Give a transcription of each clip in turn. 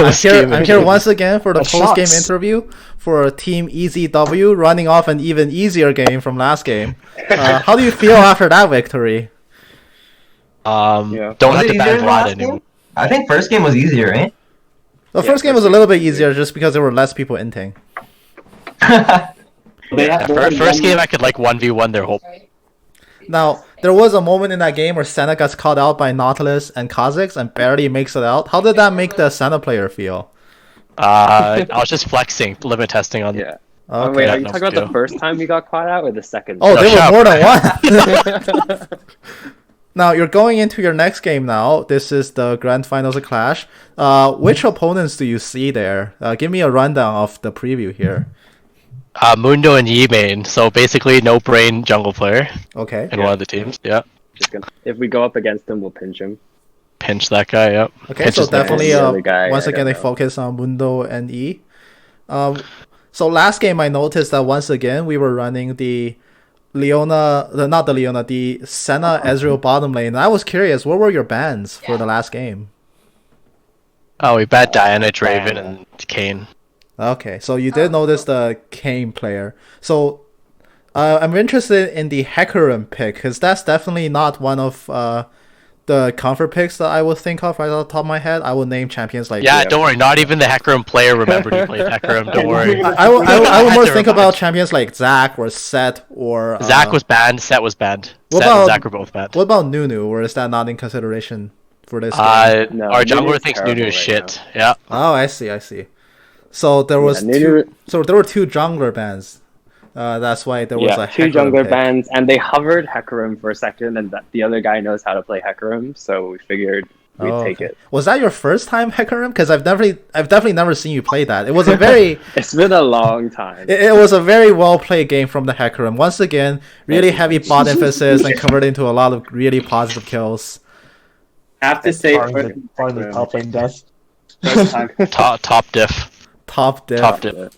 I'm here once again for the That's post-game shots. interview for Team EZW, running off an even easier game from last game. How do you feel after that victory? Don't Was have it to easier ban than the Vlad last anymore. game? I think first game was easier, right? The first game was a little bit easier just because there were less people inting. First game I could like 1v1 their whole. Now, there was a moment in that game where Senna gets caught out by Nautilus and Kha'Zix and barely makes it out. How did that make the Senna player feel? I was just flexing, limit testing on. Yeah. Okay. Wait, Yeah, are you no talking about skill. the first time he got caught out or the second? Oh, No, there were shut more up. than one! Now, you're going into your next game now. This is the Grand Finals of Clash. Which opponents do you see there? Give me a rundown of the preview here. Mundo and Yi main, so basically no brain jungle player Okay. in one of the teams. Yeah, If we go up against him, we'll pinch him. pinch that guy. Yep. Okay, Pinch so his name. definitely, The other guy, once I again, they don't know. focus on Mundo and E. So last game, I noticed that once again, we were running the Senna Ezreal bottom lane. And I was curious, what were your bans for the last game? Oh, we bad Diana, Draven, and Kane. Okay, so you did notice the Kane player. So I'm interested in the Hecarim pick, because that's definitely not one of the comfort picks that I would think of right off the top of my head. I would name champions like... Yeah, don't worry. Not even the Hecarim player remembered he played Hecarim. Don't worry. I would more think about champions like Zac or Set or... Zac was banned. Set was banned. What Set and about- Zac were both banned. What about Nunu, or is that not in consideration for this game? No, Our Nunu's jungler thinks terrible Nunu is right shit. Yeah. Oh, I see. So there was Nunu- So there were two jungler bans. That's why there was a two Hecarim jungler pick. bans, and they hovered Hecarim for a second, and the other guy knows how to play Hecarim, so we figured we'd take okay. it. Was that your first time Hecarim? Because I've definitely never seen you play that. It was a very It's been a long time. it was a very well played game from the Hecarim. Once again, really heavy bot emphasis and converted into a lot of really positive kills. Have to say, Finally, top lane death. first time. Top diff. Top diff. Top diff.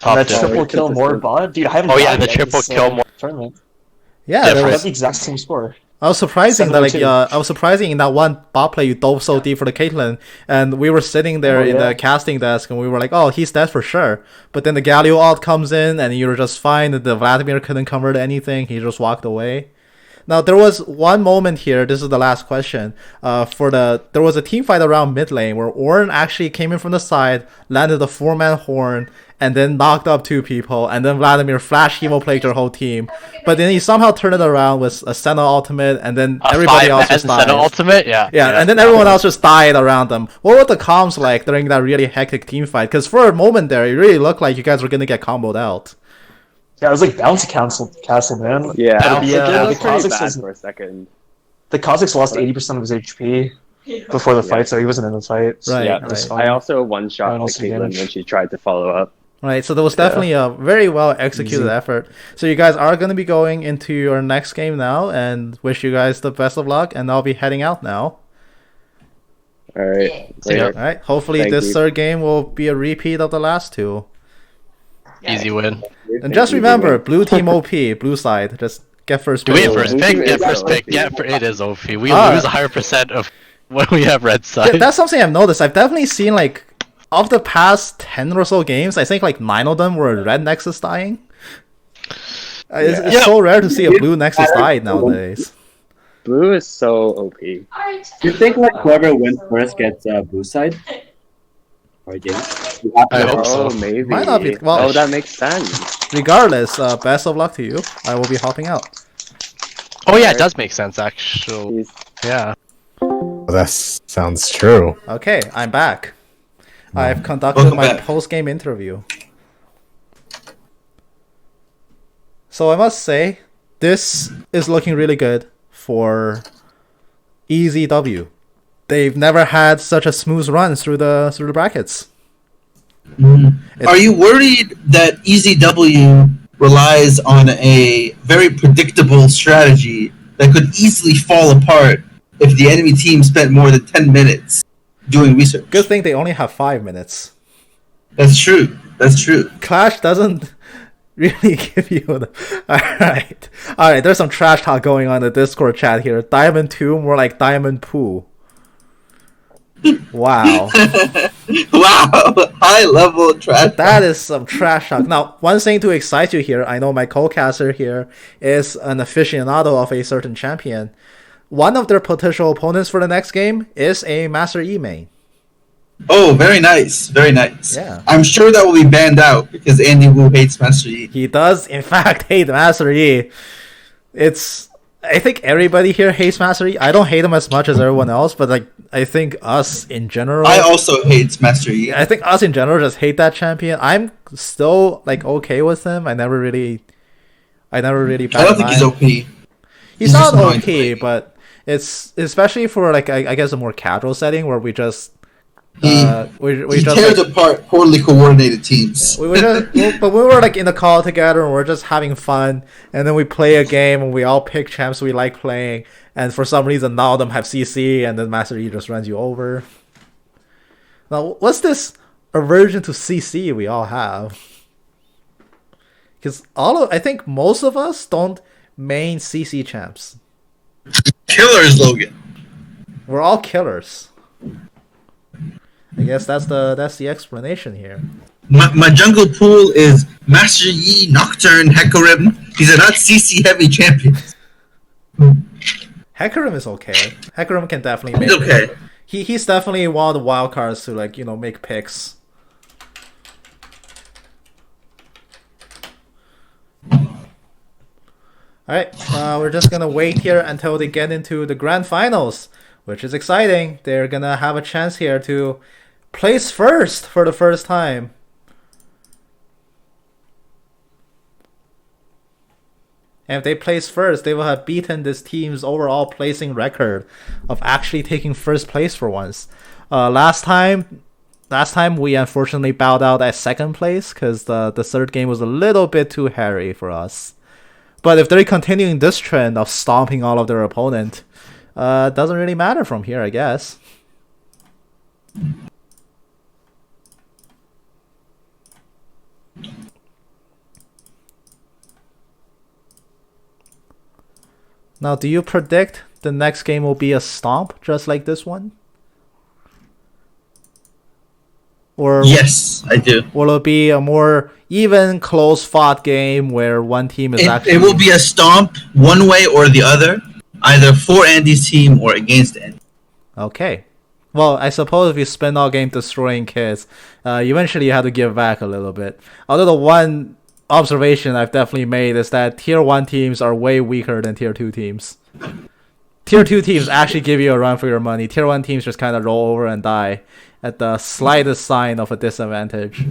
Top That diff. triple kill more bot? Dude, I haven't Oh yeah, died the yet triple this, kill more. tournament. Yeah, Yeah, there That's was. the exact same score. I was surprising that like 7-2. I was surprising in that one bot play you dove so deep for the Caitlyn, and we were sitting there Oh, in yeah. the casting desk and we were like, oh, he's dead for sure. But then the Galio ult comes in and you were just fine. The Vladimir couldn't convert anything. He just walked away. Now there was one moment here. This is the last question. There was a team fight around mid lane where Ornn actually came in from the side, landed a 4-man horn, and then knocked up 2 people. And then Vladimir flash hemoplayed their whole team. But then he somehow turned it around with a Senna ultimate, and then everybody else just died. Ultimate, yeah. Yeah, and then everyone else just died around them. What were the comms like during that really hectic team fight? Because for a moment there, it really looked like you guys were gonna get comboed out. Yeah, it was like bouncy castle, man. Yeah, the, it the looked pretty Kha'Zix bad was- for a second. The Kha'Zix lost 80% of his HP before the fight, so he wasn't in the fight. So Right, Yeah, it was right. fine. I also one-shot the Finals Caitlyn advantage. when she tried to follow up. Right, so there was definitely a very well executed Easy. effort. So you guys are going to be going into your next game now, and wish you guys the best of luck. And I'll be heading out now. All right, See ya. later. All right, hopefully Thank this you. third game will be a repeat of the last two. Easy win. And just remember, blue team OP, blue side, just get first Do we pick. have first Blue pick? team Get is first OP. pick. It is OP. We Ah. lose a higher percent of when we have red Yeah, side. that's something I've noticed. I've definitely seen like of the past 10 or so games, I think like 9 of them were red Nexus dying. It's Yeah. so rare to see a blue Nexus die nowadays. Blue is so OP. You think like whoever wins first gets blue side? Or game? I hope so. Oh, maybe. Might not be- well- oh, that makes sense. Regardless, best of luck to you. I will be hopping out. Oh yeah, it does make sense actually. He's Yeah. Well, that sounds true. Okay, I'm back. I've conducted Welcome my back. post-game interview. So I must say, this is looking really good for EZW. They've never had such a smooth run through the brackets. Are you worried that EZW relies on a very predictable strategy that could easily fall apart if the enemy team spent more than 10 minutes doing research? Good thing they only have 5 minutes. That's true. That's true. Clash doesn't really give you the... Alright, there's some trash talk going on in the Discord chat here. Diamond 2, more like Diamond Poo. Wow. Wow, high level trash. That is some trash talk. Now, one thing to excite you here, I know my co-caster here is an aficionado of a certain champion. One of their potential opponents for the next game is a Master E main. Oh, very nice, very nice. Yeah. I'm sure that will be banned out because Andy Wu hates Master Yi. He does, in fact, hate Master E. I think everybody here hates Master Yi. I don't hate him as much as everyone else, but like I think us in general. I also hate Master Yi. I think us in general just hate that champion. I'm still like okay with him. I never really. I don't think he's OP. He's not just annoying to OP, play. but it's especially for like I guess a more casual setting where we just. He We just tears like, apart poorly coordinated teams. we were just, but we were like in the call together and we're just having fun, and then we play a game and we all pick champs we like playing, and for some reason none of them have CC, and then Master Yi just runs you over. Now, what's this aversion to CC we all have? Because I think most of us don't main CC champs. Killers, Logan. We're all killers. I guess that's the explanation here. My jungle pool is Master Yi, Nocturne, Hecarim. These are not CC heavy champions. Hecarim is okay. Hecarim can definitely make. He's okay. He's definitely one of the wild cards to like make picks. Alright, we're just gonna wait here until they get into the grand finals, which is exciting. They're gonna have a chance here to place first for the first time. And if they place first, they will have beaten this team's overall placing record of actually taking first place for once. Last time we unfortunately bowed out at second place because the third game was a little bit too hairy for us. But if they're continuing this trend of stomping all of their opponent, doesn't really matter from here, I guess. Now, do you predict the next game will be a stomp just like this one? Or Yes, I do. will it be a more even, close-fought game where one team is actually... It will be a stomp one way or the other, either for Andy's team or against Andy. Okay. Well, I suppose if you spend all game destroying kids, eventually you have to give back a little bit. Although the one observation I've definitely made is that Tier 1 teams are way weaker than Tier 2 teams. Tier 2 teams actually give you a run for your money. Tier 1 teams just kind of roll over and die at the slightest sign of a disadvantage.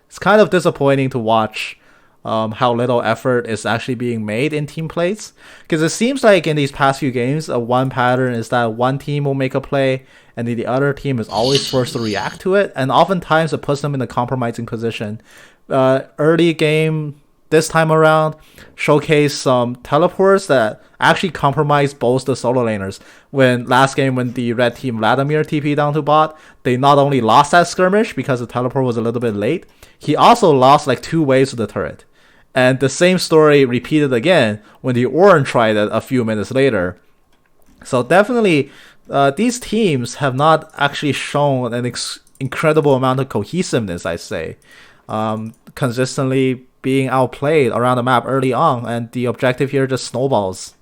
It's kind of disappointing to watch how little effort is actually being made in team plays. Because it seems like in these past few games, one pattern is that one team will make a play and then the other team is always forced to react to it. And oftentimes it puts them in a compromising position. Early game this time around showcased some teleports that actually compromised both the solo laners. When last game when the red team Vladimir TP down to bot, they not only lost that skirmish because the teleport was a little bit late, he also lost like 2 waves of the turret. And the same story repeated again when the Ornn tried it a few minutes later. So definitely these teams have not actually shown an incredible amount of cohesiveness, I say. Consistently being outplayed around the map early on, and the objective here just snowballs.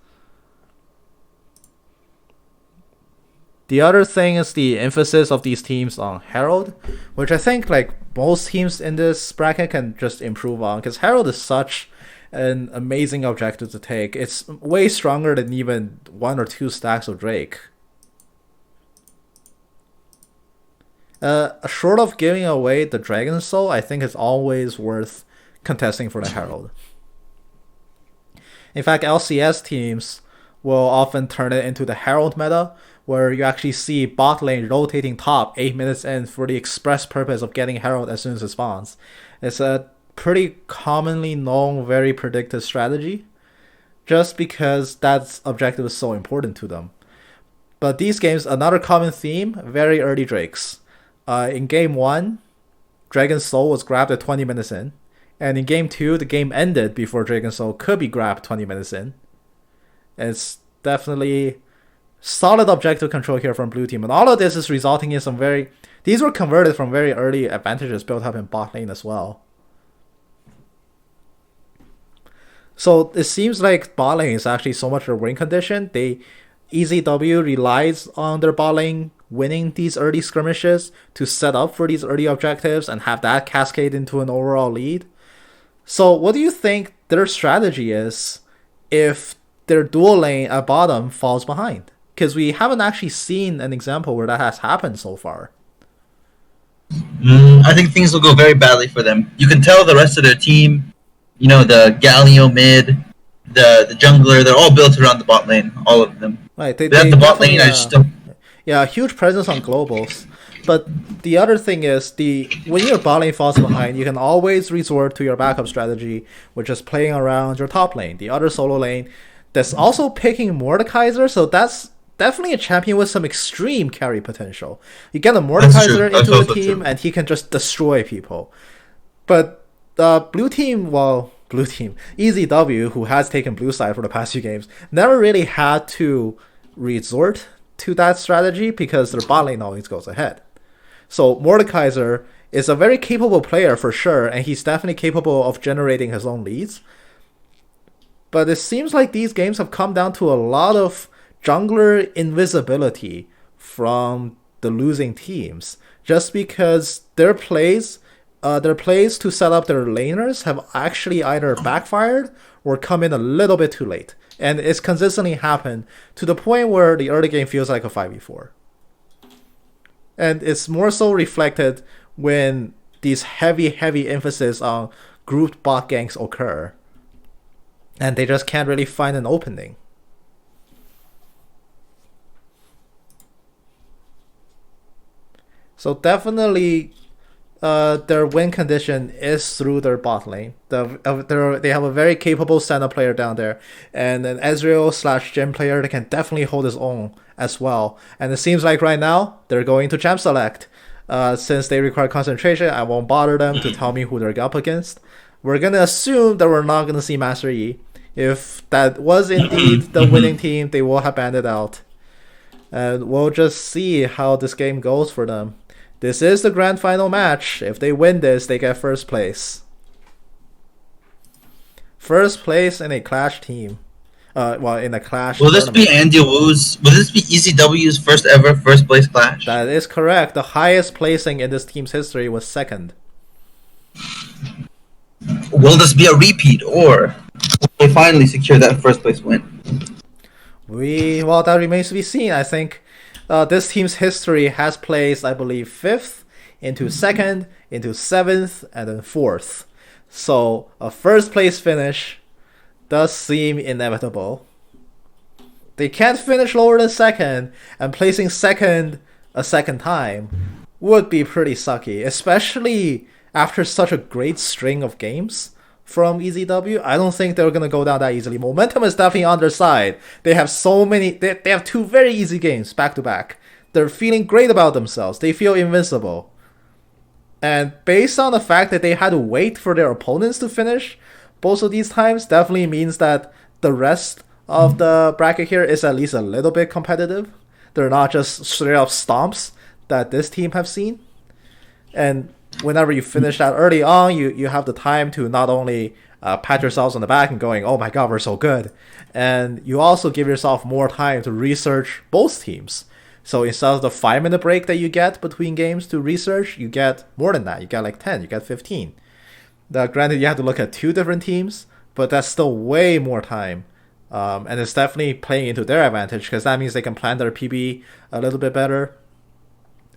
The other thing is the emphasis of these teams on Herald, which I think like most teams in this bracket can just improve on, because Herald is such an amazing objective to take. It's way stronger than even 1 or 2 stacks of Drake. Short of giving away the Dragon Soul, I think it's always worth contesting for the Herald. In fact, LCS teams will often turn it into the Herald meta, where you actually see bot lane rotating top 8 minutes in for the express purpose of getting Herald as soon as it spawns. It's a pretty commonly known, very predicted strategy, just because that objective is so important to them. But these games, another common theme, very early Drakes. In game 1, Dragon Soul was grabbed at 20 minutes in. And in game 2, the game ended before Dragon Soul could be grabbed 20 minutes in. It's definitely solid objective control here from blue team, and all of this is resulting in some very. These were converted from very early advantages built up in bot lane as well. So it seems like bot lane is actually so much their win condition. EZW relies on their bot lane winning these early skirmishes to set up for these early objectives and have that cascade into an overall lead. So what do you think their strategy is if their dual lane at bottom falls behind? Because we haven't actually seen an example where that has happened so far. I think things will go very badly for them. You can tell the rest of their team, you know, the Galio mid, the jungler, they're all built around the bot lane, all of them. Right, they have the bot lane, I just don't... Yeah, a huge presence on globals. But the other thing is, when your bot lane falls behind, you can always resort to your backup strategy, which is playing around your top lane, the other solo lane, that's also picking Mordekaiser, so that's definitely a champion with some extreme carry potential. You get a Mordekaiser into the team, and he can just destroy people. But blue team, EZW, who has taken blue side for the past few games, never really had to resort to that strategy because their bot lane always goes ahead. So Mordekaiser is a very capable player for sure, and he's definitely capable of generating his own leads. But it seems like these games have come down to a lot of jungler invisibility from the losing teams, just because their plays to set up their laners have actually either backfired or come in a little bit too late. And it's consistently happened to the point where the early game feels like a 5v4. And it's more so reflected when these heavy emphasis on grouped bot ganks occur. And they just can't really find an opening. So definitely their win condition is through their bot lane. They have a very capable Senna player down there, and an Ezreal/Jhin player that can definitely hold his own as well. And it seems like right now they're going to champ select. Since they require concentration, I won't bother them to tell me who they're up against. We're gonna assume that we're not gonna see Master Yi. If that was indeed the winning team, they will have banned it out. And we'll just see how this game goes for them. This is the grand final match. If they win this, they get first place. First place in a Clash team. In a Clash Will this tournament. be Andy Wu's... Will this be EZW's first ever first place Clash? That is correct. The highest placing in this team's history was second. Will this be a repeat, or will they finally secure that first place win? That remains to be seen. I think this team's history has placed, I believe, 5th, into 2nd, into 7th, and then 4th. So a first place finish does seem inevitable. They can't finish lower than 2nd, and placing 2nd a second time would be pretty sucky, especially after such a great string of games from EZW. I don't think they're going to go down that easily. Momentum is definitely on their side. They have they have 2 very easy games back to back. They're feeling great about themselves. They feel invincible. And based on the fact that they had to wait for their opponents to finish both of these times, definitely means that the rest of the bracket here is at least a little bit competitive. They're not just straight up stomps that this team have seen. And whenever you finish that early on, you have the time to not only pat yourselves on the back and going, oh my god, we're so good. And you also give yourself more time to research both teams. So instead of the 5-minute break that you get between games to research, you get more than that. You get like 10, you get 15. Granted, you have to look at 2 different teams, but that's still way more time. And it's definitely playing into their advantage, because that means they can plan their PB a little bit better.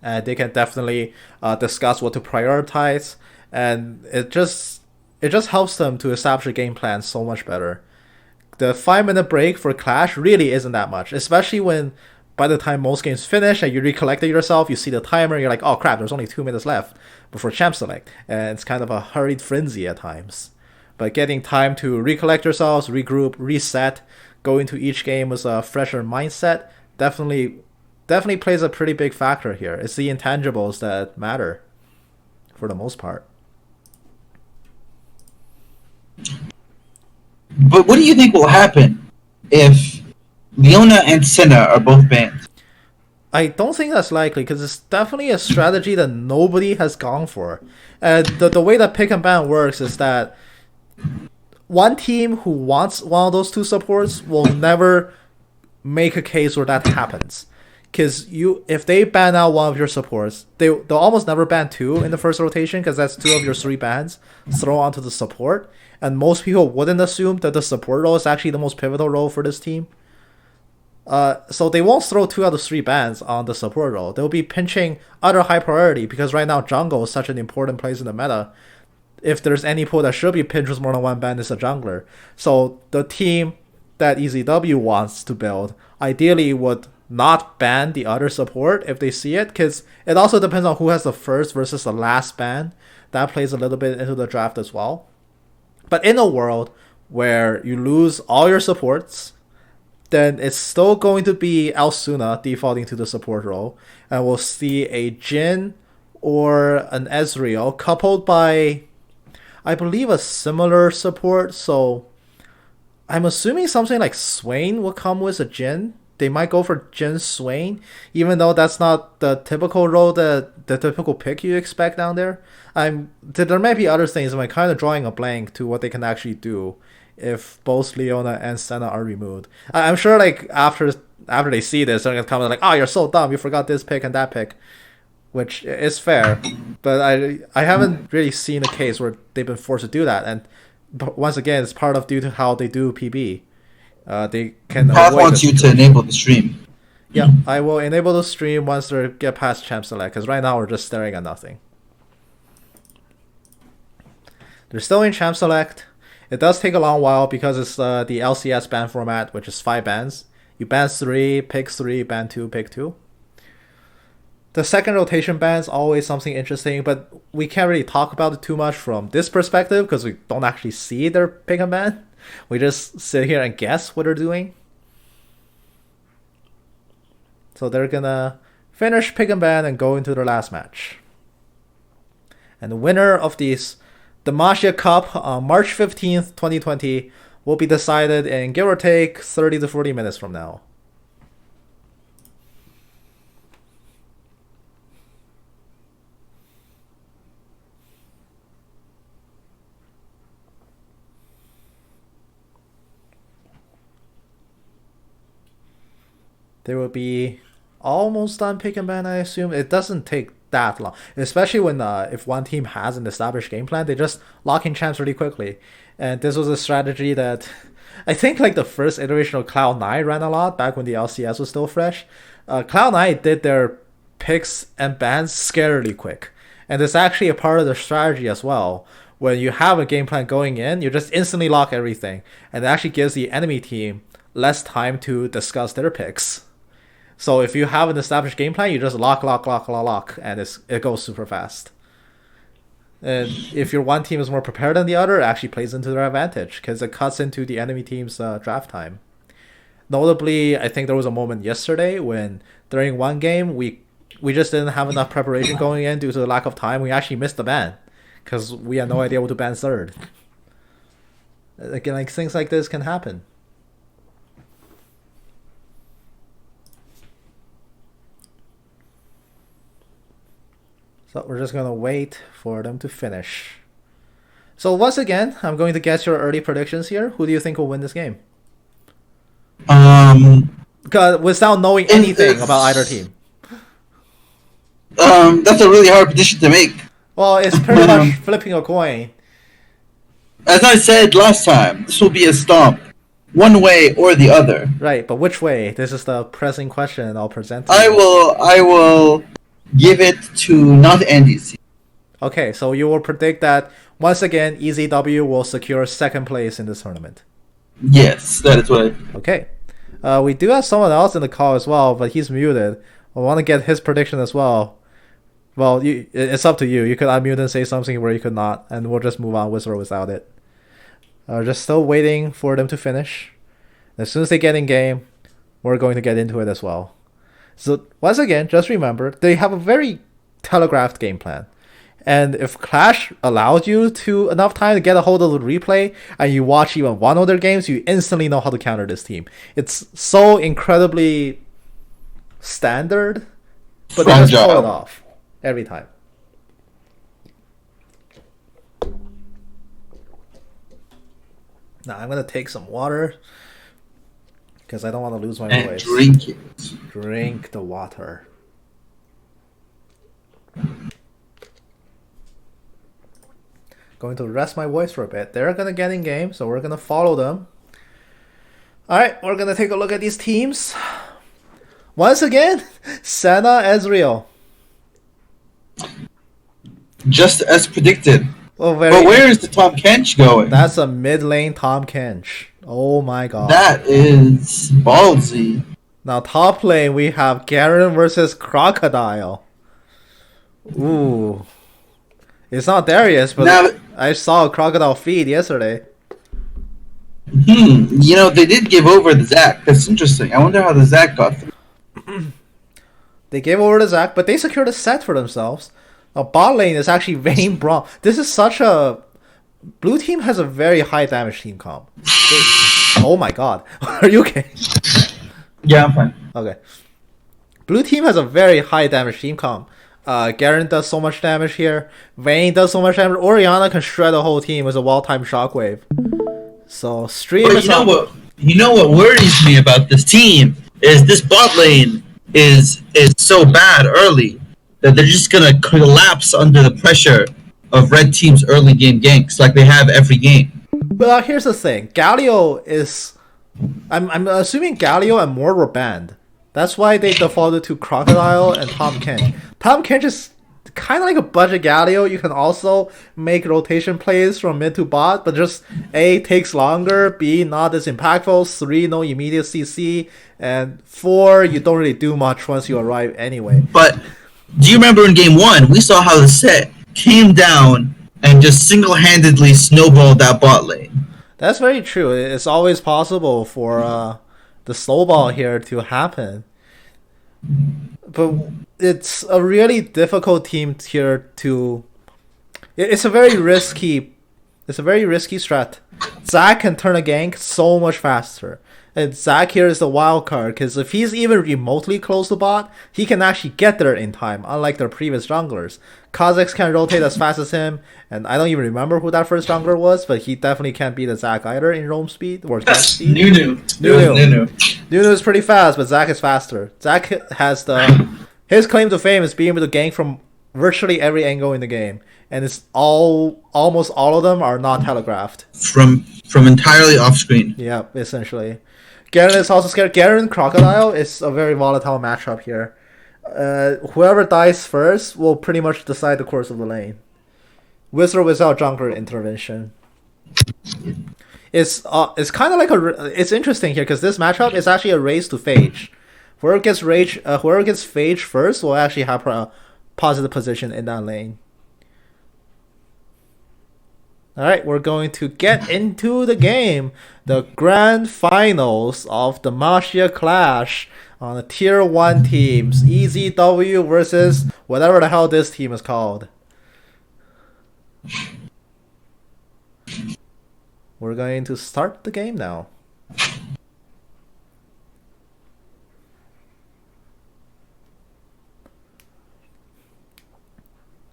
And they can definitely discuss what to prioritize. And it just helps them to establish a game plan so much better. The 5-minute break for Clash really isn't that much, especially when by the time most games finish and you recollected yourself, you see the timer, you're like, oh crap, there's only 2 minutes left before champ select. And it's kind of a hurried frenzy at times. But getting time to recollect yourselves, regroup, reset, go into each game with a fresher mindset, definitely plays a pretty big factor here. It's the intangibles that matter for the most part. But what do you think will happen if Leona and Senna are both banned. I don't think that's likely because it's definitely a strategy that nobody has gone for. And the way that pick and ban works is that one team who wants one of those two supports will never make a case where that happens. Because if they ban out one of your supports, they'll almost never ban two in the first rotation because that's two of your three bans thrown onto the support. And most people wouldn't assume that the support role is actually the most pivotal role for this team. So they won't throw two out of three bans on the support role. They'll be pinching other high priority because right now jungle is such an important place in the meta. If there's any pool that should be pinched with more than one ban, it's a jungler. So the team that EZW wants to build ideally would not ban the other support if they see it, because it also depends on who has the first versus the last ban. That plays a little bit into the draft as well. But in a world where you lose all your supports, then it's still going to be Elsuna defaulting to the support role, and we'll see a Jhin or an Ezreal coupled by, I believe, a similar support. So I'm assuming something like Swain will come with a Jhin. They might go for Jhin Swain, even though that's not the typical role, the typical pick you expect down there. There might be other things. I'm kind of drawing a blank to what they can actually do if both Leona and Senna are removed. I'm sure like after they see this, they're gonna come like, "Oh, you're so dumb! You forgot this pick and that pick," which is fair. But I haven't really seen a case where they've been forced to do that. And once again, it's part of due to how they do PB. They can. Path wants you to enable the stream. Yeah, I will enable the stream once they get past champ select, because right now we're just staring at nothing. They're still in champ select. It does take a long while because it's the LCS ban format, which is 5 bans. You ban 3, pick 3, ban 2, pick 2. The second rotation ban is always something interesting, but we can't really talk about it too much from this perspective because we don't actually see their pick and ban. We just sit here and guess what they're doing. So they're gonna finish pick and ban and go into their last match. And the winner of the Demacia Cup on March 15th, 2020 will be decided in give or take 30 to 40 minutes from now. They will be almost done pick and ban, I assume. It doesn't take that long, especially when if one team has an established game plan, they just lock in champs really quickly. And this was a strategy that I think like the first iteration of Cloud9 ran a lot back when the LCS was still fresh. Cloud9 did their picks and bans scarily quick, and it's actually a part of their strategy as well. When you have a game plan going in, you just instantly lock everything, and it actually gives the enemy team less time to discuss their picks. So if you have an established game plan, you just lock, and it goes super fast. And if your one team is more prepared than the other, it actually plays into their advantage because it cuts into the enemy team's draft time. Notably, I think there was a moment yesterday when during one game, we just didn't have enough preparation going in due to the lack of time. We actually missed the ban because we had no idea what to ban third. Again, like things like this can happen. So we're just going to wait for them to finish. So once again, I'm going to guess your early predictions here. Who do you think will win this game? Without knowing anything about either team. That's a really hard prediction to make. Well, it's pretty much flipping a coin. As I said last time, this will be a stomp. One way or the other. Right, but which way? This is the pressing question I'll present to I you. will give it to not Andy's. Okay, so you will predict that once again EZW will secure second place in this tournament. Yes, that is what Okay. We do have someone else in the call as well, but he's muted. I want to get his prediction as well. Well, it's up to you. You could unmute and say something where you could not, and we'll just move on with or without it. Just still waiting for them to finish. As soon as they get in game, we're going to get into it as well. So once again, just remember, they have a very telegraphed game plan. And if Clash allows you to enough time to get a hold of the replay and you watch even one of their games, you instantly know how to counter this team. It's so incredibly standard, but they just pull it off every time. Now I'm gonna take some water because I don't want to lose my voice. Drink it. Drink the water. Going to rest my voice for a bit. They're gonna get in game, so we're gonna follow them. Alright, we're gonna take a look at these teams. Once again, Senna, Ezreal. Just as predicted. Well, But where is the Tom Kench going? That's a mid lane Tom Kench. Oh my god. That is ballsy. Now top lane we have Garen versus Crocodile. Ooh. It's not Darius, but Now, I saw a Crocodile feed yesterday. you know, they did give over the Zac. That's interesting. I wonder how the Zac got through. They gave over to Zac, but they secured a set for themselves. Now bot lane is actually Vayne Braum. This is such a... Blue team has a very high damage team comp. Oh my god. Are you okay? Yeah, I'm fine. Okay. Blue team has a very high damage team comp. Garen does so much damage here. Vayne does so much damage. Orianna can shred the whole team with a well-timed shockwave. So stream But is you know what worries me about this team is this bot lane is so bad early that they're just gonna collapse under the pressure of red team's early game ganks like they have every game. But here's the thing. Galio is... I'm assuming Galio and Mord were banned. That's why they defaulted to Crocodile and Tom Kench. Tom Kench is kind of like a budget Galio. You can also make rotation plays from mid to bot, but just A, takes longer, B, not as impactful, 3, no immediate CC, and 4, you don't really do much once you arrive anyway. But do you remember in game 1, we saw how the set came down and just single-handedly snowballed that bot lane. That's very true. It's always possible for the snowball here to happen. But it's a really difficult team here to... It's a very risky strat. Zac can turn a gank so much faster. And Zac here is the wild card, because if he's even remotely close to bot, he can actually get there in time, unlike their previous junglers. Kha'Zix can rotate as fast as him, and I don't even remember who that first jungler was, but he definitely can't beat a Zac either in roam speed or gank speed. Nunu. Nunu is pretty fast, but Zac is faster. Zac has his claim to fame is being able to gank from virtually every angle in the game, and it's almost all of them are not telegraphed. From entirely off screen. Yeah, essentially. Garen is also scared. Garen Crocodile is a very volatile matchup here. Whoever dies first will pretty much decide the course of the lane, with or without jungler intervention. It's kind of like it's interesting here because this matchup is actually a race to Phage. Whoever gets Phage first will actually have a positive position in that lane. Alright, we're going to get into the game. The grand finals of the Demacia Clash on the tier 1 teams. EZW versus whatever the hell this team is called. We're going to start the game now.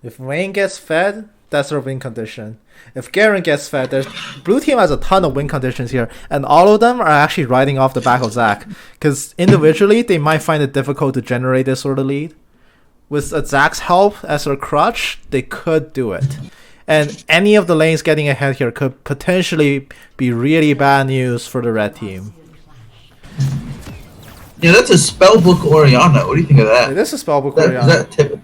If Vayne gets fed, that's their win condition. If Garen gets fed, blue team has a ton of win conditions here, and all of them are actually riding off the back of Zac. Because individually, they might find it difficult to generate this sort of lead. With Zac's help as their crutch, they could do it. And any of the lanes getting ahead here could potentially be really bad news for the red team. Yeah, that's a spellbook Orianna. What do you think of that? It is a spellbook Is Orianna. that typical?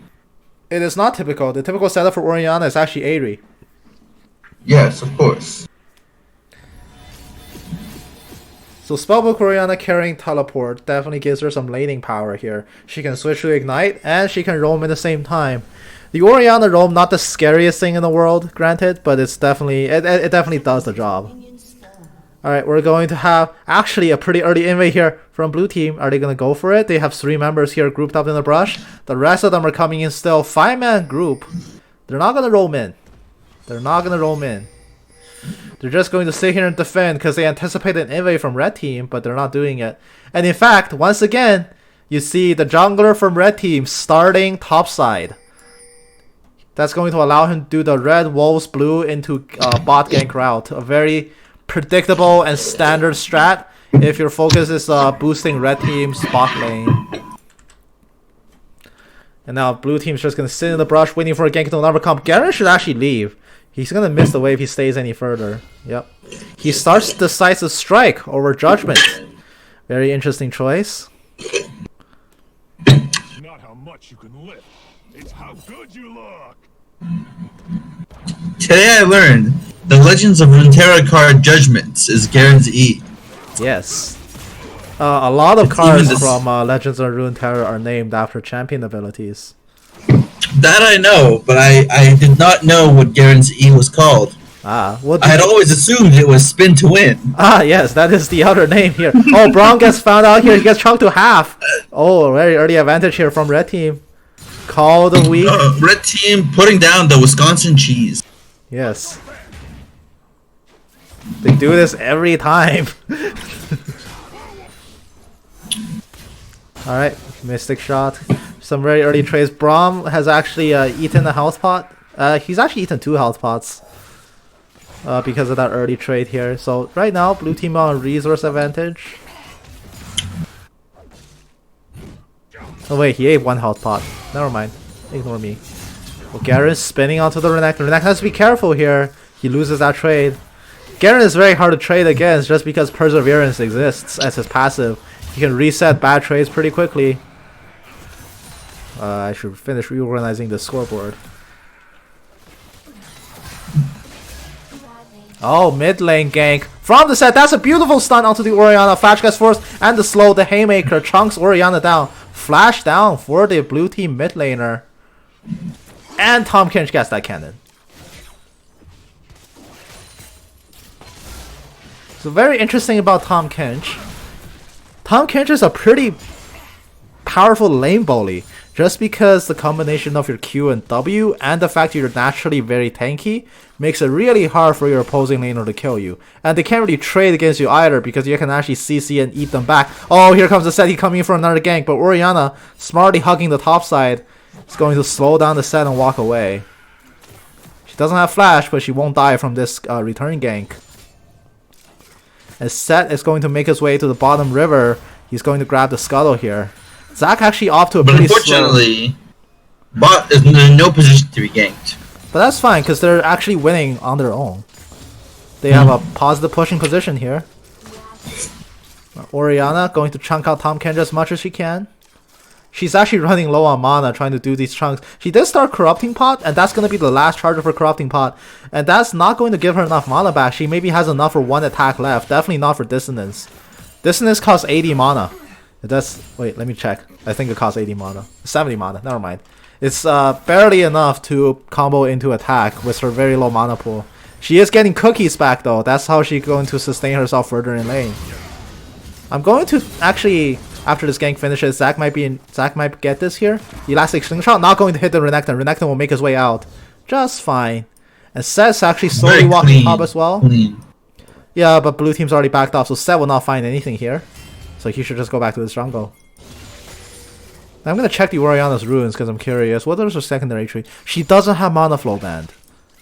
It is not typical. The typical setup for Orianna is actually Aerie. Yes, of course. So Spellbook Orianna carrying Teleport definitely gives her some laning power here. She can switch to Ignite, and she can roam at the same time. The Orianna roam, not the scariest thing in the world, granted, but it's definitely it definitely does the job. Alright, we're going to have actually a pretty early invade here from blue team. Are they going to go for it? They have 3 members here grouped up in the brush. The rest of them are coming in still. 5-man group. They're not gonna roam in. They're not gonna roam in. They're just going to sit here and defend because they anticipate an invade from red team, but they're not doing it. And in fact, once again, you see the jungler from red team starting topside. That's going to allow him to do the red wolves blue into bot gank route. A very predictable and standard strat if your focus is boosting red team's bot lane. And now blue team's just going to sit in the brush waiting for a gank to never come. Garen should actually leave. He's going to miss the wave if he stays any further. Yep. He starts decisive strike over judgment. Very interesting choice. It's not how much you can lift, it's how good you look. Today I learned the Legends of Runeterra card Judgments is Garen's E. Yes. A lot of cards from Legends of Runeterra are named after champion abilities. That I know, but I did not know what Garen's E was called. I had always assumed it was Spin to Win. Yes, that is the other name here. Oh, Braum gets found out here. He gets chunked to half. Oh, very early advantage here from red team. Call the week. Red team putting down the Wisconsin cheese. Yes. They do this every time. Alright, Mystic Shot. Some very early trades. Braum has actually eaten a health pot. He's actually eaten 2 health pots. Because of that early trade here. So right now, blue team on resource advantage. Oh wait, he ate 1 health pot. Never mind. Ignore me. Well, Garen's spinning onto the Renekton. Renekton has to be careful here. He loses that trade. Garen is very hard to trade against just because Perseverance exists as his passive. He can reset bad trades pretty quickly. I should finish reorganizing the scoreboard. Oh, mid lane gank from the set. That's a beautiful stun onto the Orianna. Flash gets forced and the slow. The Haymaker chunks Orianna down. Flash down for the blue team mid laner. And Tahm Kench gets that cannon. So very interesting about Tahm Kench. Tahm Kench is a pretty powerful lane bully. Just because the combination of your Q and W and the fact you're naturally very tanky makes it really hard for your opposing laner to kill you. And they can't really trade against you either because you can actually CC and eat them back. Oh, here comes the set. He's coming in for another gank. But Orianna, smartly hugging the top side, is going to slow down the set and walk away. She doesn't have flash, but she won't die from this return gank. And Set is going to make his way to the bottom river. He's going to grab the scuttle here. Zac actually off to a pretty unfortunately, bot is in no position to be ganked. But that's fine, because they're actually winning on their own. They have a positive pushing position here. Orianna going to chunk out Tahm Kench as much as she can. She's actually running low on mana, trying to do these chunks. She did start Corrupting Pot, and that's going to be the last charge of her Corrupting Pot. And that's not going to give her enough mana back. She maybe has enough for 1 attack left. Definitely not for Dissonance. Dissonance costs 80 mana. It does. Wait, let me check. I think it costs 80 mana. 70 mana. Never mind. It's barely enough to combo into attack with her very low mana pool. She is getting cookies back though. That's how she's going to sustain herself further in lane. I'm going to actually, after this gank finishes, Zac might get this here. Elastic Slingshot not going to hit the Renekton. Renekton will make his way out just fine. And Set's actually slowly walking top as well. Yeah, but blue team's already backed off, so Set will not find anything here. So he should just go back to his jungle. Now I'm going to check the Orianna's runes because I'm curious. What is her secondary tree? She doesn't have Mana Flow Band.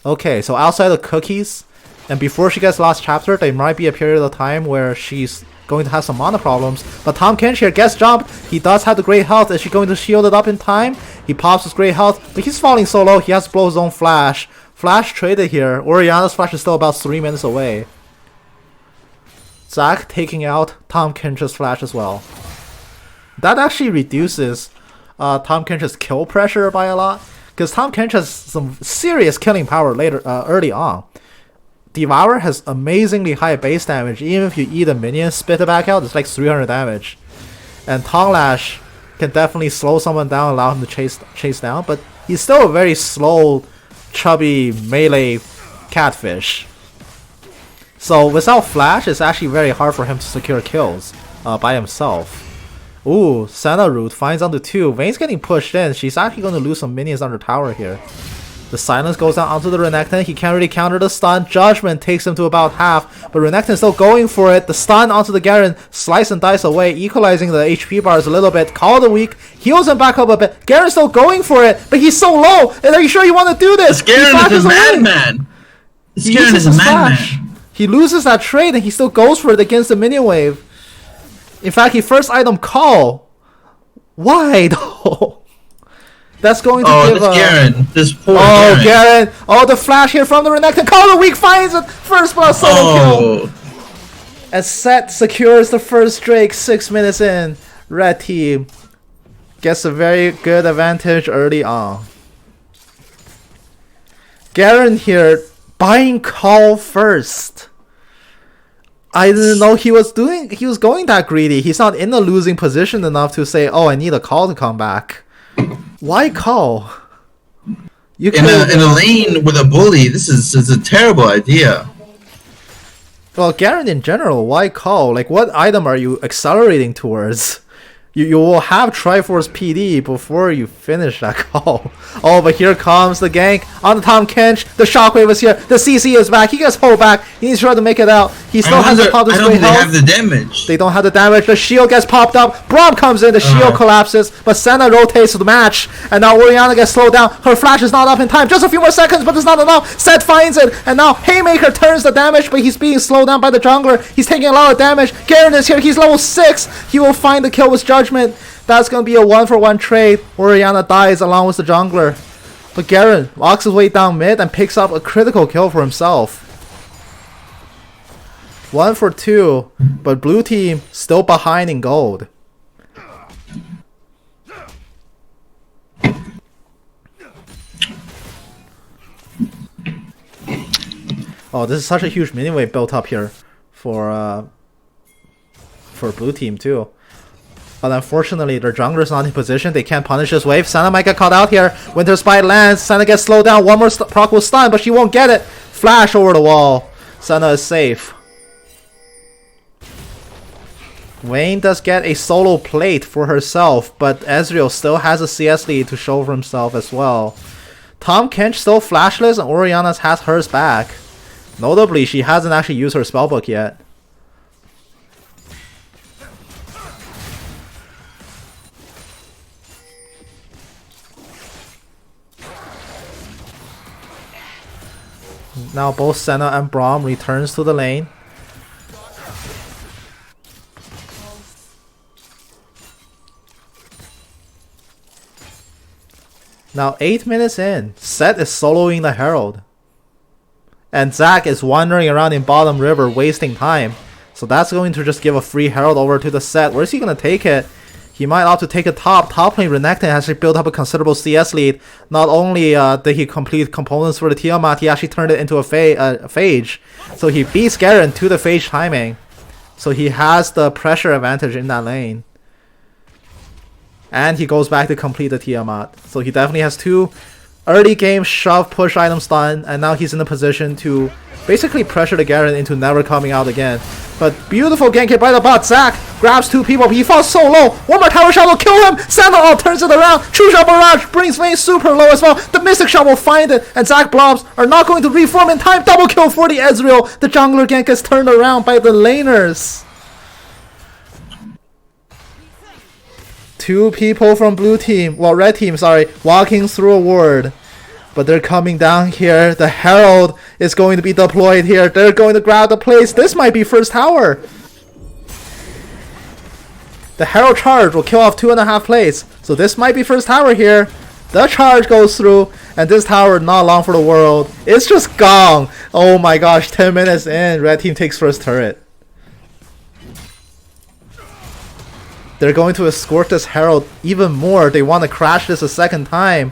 Okay, so outside of cookies, and before she gets Last Chapter, there might be a period of time where she's going to have some mana problems. But Tahm Kench here gets jump. He does have the great health. Is she going to shield it up in time? He pops his great health, but he's falling so low. He has to blow his own flash. Flash traded here. Orianna's flash is still about 3 minutes away. Zac taking out Tahm Kench's flash as well. That actually reduces Tahm Kench's kill pressure by a lot, because Tahm Kench has some serious killing power later, early on. Devour has amazingly high base damage. Even if you eat a minion, spit it back out, it's like 300 damage. And Tongue Lash can definitely slow someone down, allow him to chase down, but he's still a very slow, chubby melee catfish. So without flash, it's actually very hard for him to secure kills by himself. Ooh, Senna Root finds onto 2. Vayne's getting pushed in. She's actually going to lose some minions under tower here. The silence goes down onto the Renekton. He can't really counter the stun. Judgment takes him to about half, but Renekton still going for it. The stun onto the Garen, slice and dice away, equalizing the HP bars a little bit. Call the weak, heals him back up a bit. Garen's still going for it, but he's so low. Are you sure you want to do this? Garen is a madman. Garen is a madman. He loses that trade and he still goes for it against the minion wave. In fact, he first item call. Why though? That's going to give this Garen. This poor Garen. Oh, the flash here from the Renekton. Call the weak finds it. First blood solo kill. As Set secures the first Drake 6 minutes in. Red team gets a very good advantage early on. Garen here buying call first. I didn't know he was going that greedy. He's not in a losing position enough to say, oh, I need a call to come back. Why call? You in a lane with a bully, this is a terrible idea. Well, Garen in general, why call? Like, what item are you accelerating towards? You will have Triforce PD before you finish that call. Oh, but here comes the gank on the Tahm Kench. The shockwave is here. The CC is back. He gets pulled back. He needs to try to make it out. He still has to pop this great health. They have the damage. They don't have the damage. The shield gets popped up. Braum comes in. The shield collapses. But Senna rotates to the match. And now Orianna gets slowed down. Her flash is not up in time. Just a few more seconds, but it's not enough. Set finds it. And now Haymaker turns the damage, but he's being slowed down by the jungler. He's taking a lot of damage. Garen is here. He's level 6. He will find the kill with Judgment. That's going to be a 1-for-1 trade. Orianna dies along with the jungler. But Garen walks his way down mid and picks up a critical kill for himself. 1 for 2, but blue team still behind in gold. Oh, this is such a huge mini wave built up here for blue team too. But unfortunately, their jungler's not in position. They can't punish this wave. Senna might get caught out here. Winter Spite lands. Senna gets slowed down. One more proc will stun, but she won't get it. Flash over the wall. Senna is safe. Vayne does get a solo plate for herself, but Ezreal still has a CS lead to show for himself as well. Tahm Kench still flashless, and Orianna has hers back. Notably, she hasn't actually used her spellbook yet. Now both Senna and Braum returns to the lane. Now 8 minutes in, Set is soloing the Herald. And Zac is wandering around in bottom river wasting time. So that's going to just give a free Herald over to the Set. Where's he going to take it? He might opt to take it top. Top lane Renekton has actually built up a considerable CS lead. Not only did he complete components for the Tiamat, he actually turned it into a Phage. So he beats Garen to the Phage timing. So he has the pressure advantage in that lane. And he goes back to complete the Tiamat. So he definitely has 2 early game shove push item stun. And now he's in a position to basically pressure the Garen into never coming out again. But beautiful gank hit by the bot. Zac grabs 2 people, but he falls so low. One more tower shot will kill him. Sandal turns it around. True Shot Barrage brings Vayne super low as well. The Mystic Shot will find it, and Zac blobs are not going to reform in time. Double kill for the Ezreal. The jungler gank is turned around by the laners. 2 people from blue team, well, red team, sorry, walking through a ward. But they're coming down here. The Herald is going to be deployed here. They're going to grab the place. This might be first tower. The Herald charge will kill off 2.5 plays. So this might be first tower here. The charge goes through. And this tower, not long for the world. It's just gone. Oh my gosh, 10 minutes in. Red team takes first turret. They're going to escort this Herald even more. They want to crash this a second time.